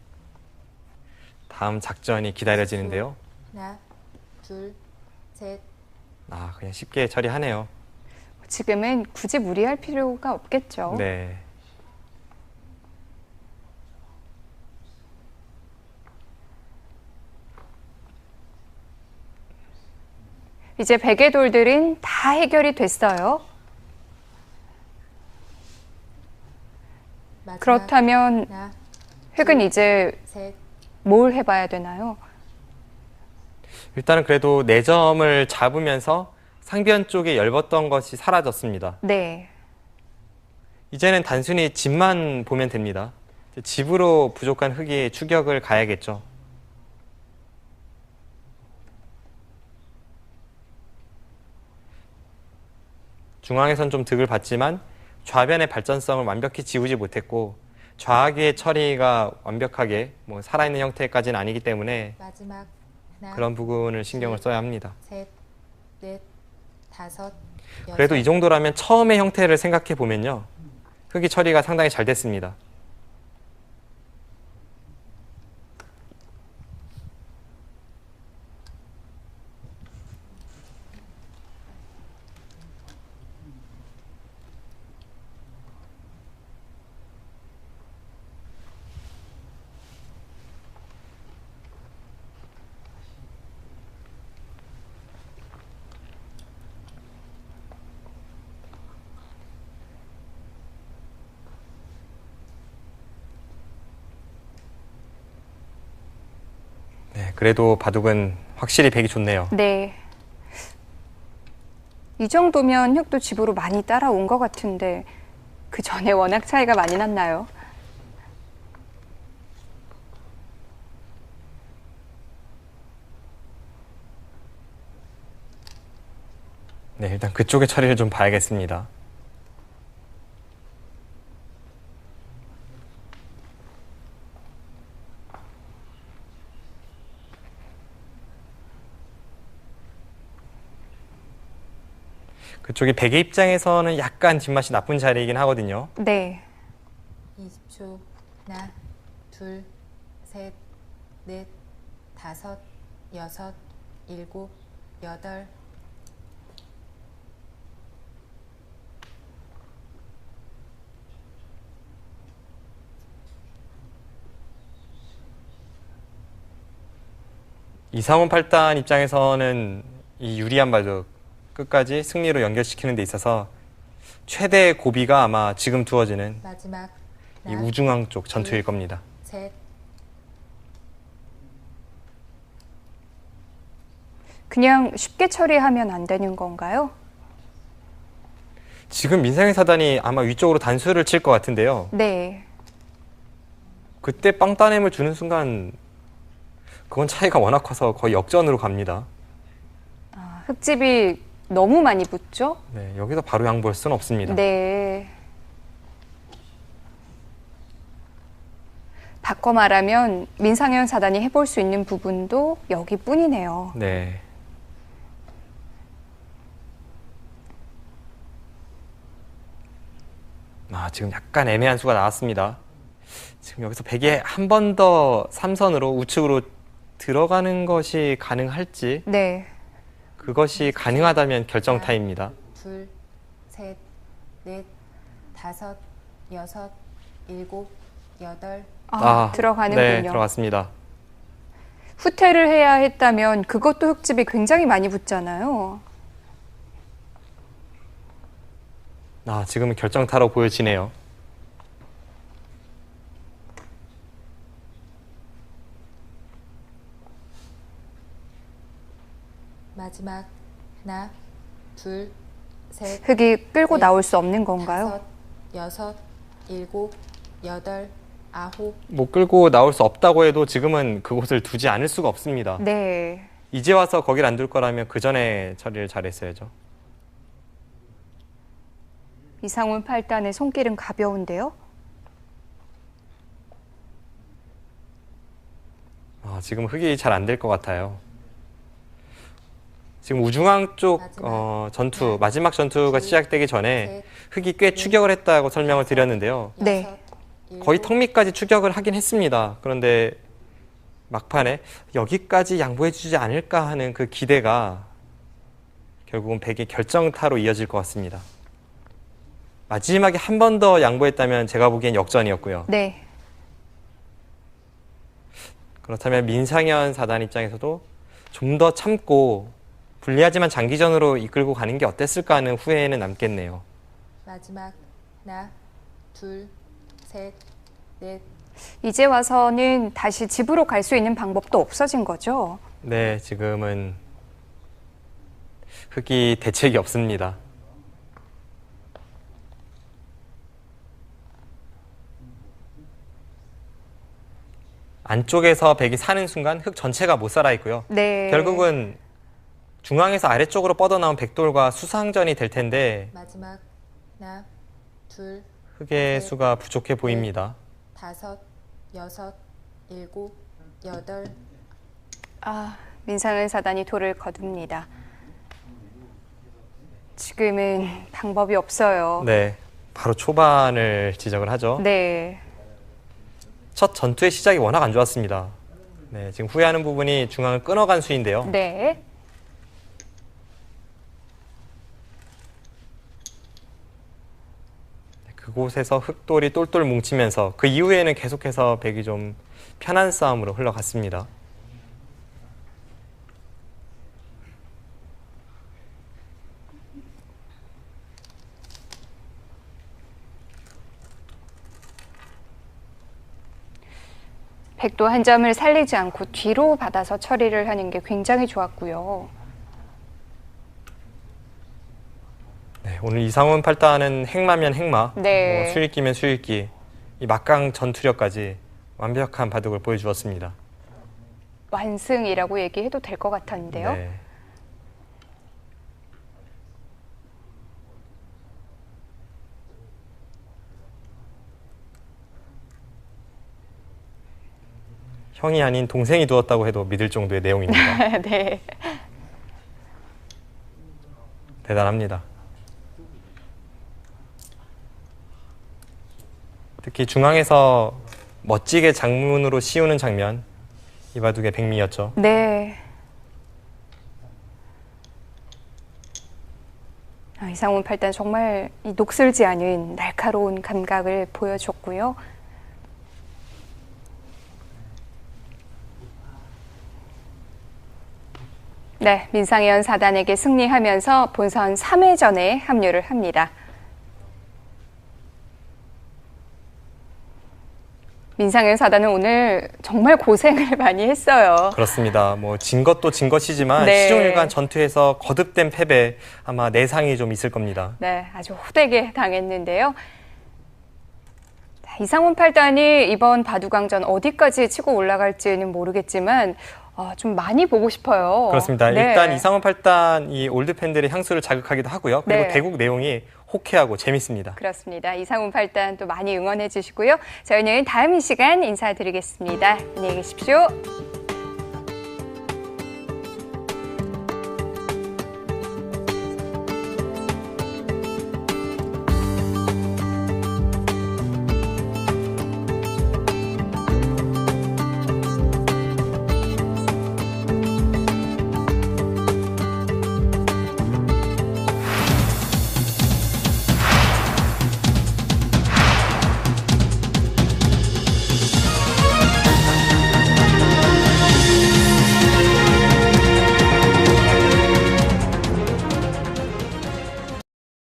다음 작전이 기다려지는데요. 하나, 둘, 셋. 그냥 쉽게 처리하네요. 지금은 굳이 무리할 필요가 없겠죠. 네. 이제 백의 돌들은 다 해결이 됐어요. 마지막 그렇다면 하나, 획은 이제 셋, 뭘 해봐야 되나요? 일단은 그래도 4점을 잡으면서 상변 쪽에 엷었던 것이 사라졌습니다. 네. 이제는 단순히 집만 보면 됩니다. 집으로 부족한 흙이 추격을 가야겠죠. 중앙에선 좀 득을 봤지만 좌변의 발전성을 완벽히 지우지 못했고 좌악의 처리가 완벽하게 살아있는 형태까지는 아니기 때문에 마지막 하나, 그런 부분을 신경을 써야 합니다. 셋, 넷, 다섯, 여섯. 그래도 이 정도라면 처음의 형태를 생각해 보면요. 흙이 처리가 상당히 잘 됐습니다. 네, 그래도 바둑은 확실히 백이 좋네요. 네. 이 정도면 혁도 집으로 많이 따라온 것 같은데 그 전에 워낙 차이가 많이 났나요? 네, 일단 그쪽의 처리를 좀 봐야겠습니다. 그쪽이 백의 입장에서는 약간 뒷맛이 나쁜 자리이긴 하거든요. 네. 20초. 하나, 둘, 셋, 넷, 다섯, 여섯, 일곱, 여덟. 이상훈 8단 입장에서는 이 유리한 바둑 끝까지 승리로 연결시키는 데 있어서 최대의 고비가 아마 지금 두어지는 마지막. 이 하나, 우중앙 쪽 전투일 겁니다. 셋. 그냥 쉽게 처리하면 안 되는 건가요? 지금 민상현 사단이 아마 위쪽으로 단수를 칠 것 같은데요. 네. 그때 빵따냄을 주는 순간 그건 차이가 워낙 커서 거의 역전으로 갑니다. 흙집이 너무 많이 붙죠? 네, 여기서 바로 양보할 수는 없습니다. 네. 바꿔 말하면 민상현 사단이 해볼 수 있는 부분도 여기뿐이네요. 네. 지금 약간 애매한 수가 나왔습니다. 지금 여기서 백이 한 번 더 삼선으로 우측으로 들어가는 것이 가능할지 네. 그것이 가능하다면 결정타입니다. 둘, 셋, 넷, 다섯, 여섯, 일곱, 여덟. 들어가는군요. 네, 들어갔습니다. 후퇴를 해야 했다면 그것도 흙집이 굉장히 많이 붙잖아요. 지금은 결정타로 보여지네요. 마지막. 하나, 둘, 셋, 흙이 끌고 네. 나올 수 없는 건가요? 다섯, 여섯, 일곱, 여덟, 아홉. 못 끌고 나올 수 없다고 해도 지금은 그곳을 두지 않을 수가 없습니다. 네. 이제 와서 거길 안 둘 거라면 그 전에 처리를 잘했어야죠. 이상훈 8단의 손길은 가벼운데요. 지금 흙이 잘 안 될 것 같아요. 지금 우중앙 쪽 전투, 마지막 전투가 시작되기 전에 흙이 꽤 추격을 했다고 설명을 드렸는데요. 네. 여섯, 일곱, 거의 턱 밑까지 추격을 하긴 했습니다. 그런데 막판에 여기까지 양보해주지 않을까 하는 그 기대가 결국은 백의 결정타로 이어질 것 같습니다. 마지막에 한 번 더 양보했다면 제가 보기엔 역전이었고요. 네. 그렇다면 민상현 사단 입장에서도 좀 더 참고 불리하지만 장기전으로 이끌고 가는 게 어땠을까 하는 후회는 남겠네요. 마지막. 하나, 둘, 셋, 넷. 이제 와서는 다시 집으로 갈 수 있는 방법도 없어진 거죠? 네, 지금은 흙이 대책이 없습니다. 안쪽에서 백이 사는 순간 흙 전체가 못 살아 있고요. 네. 결국은 중앙에서 아래쪽으로 뻗어나온 백돌과 수상전이 될 텐데 마지막. 하나, 둘, 흙의 셋, 수가 부족해 보입니다. 다섯, 여섯, 일곱, 여덟. 민상현 사단이 돌을 거둡니다. 지금은 방법이 없어요. 네, 바로 초반을 지적을 하죠. 네. 첫 전투의 시작이 워낙 안 좋았습니다. 네, 지금 후회하는 부분이 중앙을 끊어간 수인데요. 네. 그곳에서 흑돌이 똘똘 뭉치면서 그 이후에는 계속해서 백이 좀 편한 싸움으로 흘러갔습니다. 백도 한 점을 살리지 않고 뒤로 받아서 처리를 하는 게 굉장히 좋았고요. 네, 오늘 이상훈 8단은 행마면 행마, 네. 수익기면 수익기, 이 막강 전투력까지 완벽한 바둑을 보여주었습니다. 완승이라고 얘기해도 될 것 같았는데요. 네. 형이 아닌 동생이 두었다고 해도 믿을 정도의 내용입니다. 네. 대단합니다. 특히 중앙에서 멋지게 장문으로 씌우는 장면, 이바둑의 백미였죠. 네. 이상훈 팔단 정말 이 녹슬지 않은 날카로운 감각을 보여줬고요. 네, 민상현 사단에게 승리하면서 본선 3회전에 합류를 합니다. 민상현 사단은 오늘 정말 고생을 많이 했어요. 그렇습니다. 뭐 진 것도 진 것이지만 네. 시종일관 전투에서 거듭된 패배, 아마 내상이 좀 있을 겁니다. 네, 아주 호되게 당했는데요. 이상훈 팔단이 이번 바둑왕전 어디까지 치고 올라갈지는 모르겠지만 좀 많이 보고 싶어요. 그렇습니다. 네. 일단 이상훈 팔단 이 올드 팬들의 향수를 자극하기도 하고요. 그리고 네. 대국 내용이 호쾌하고 재밌습니다. 그렇습니다. 이상훈 팔단 또 많이 응원해 주시고요. 저희는 다음 이 시간 인사드리겠습니다. 안녕히 계십시오.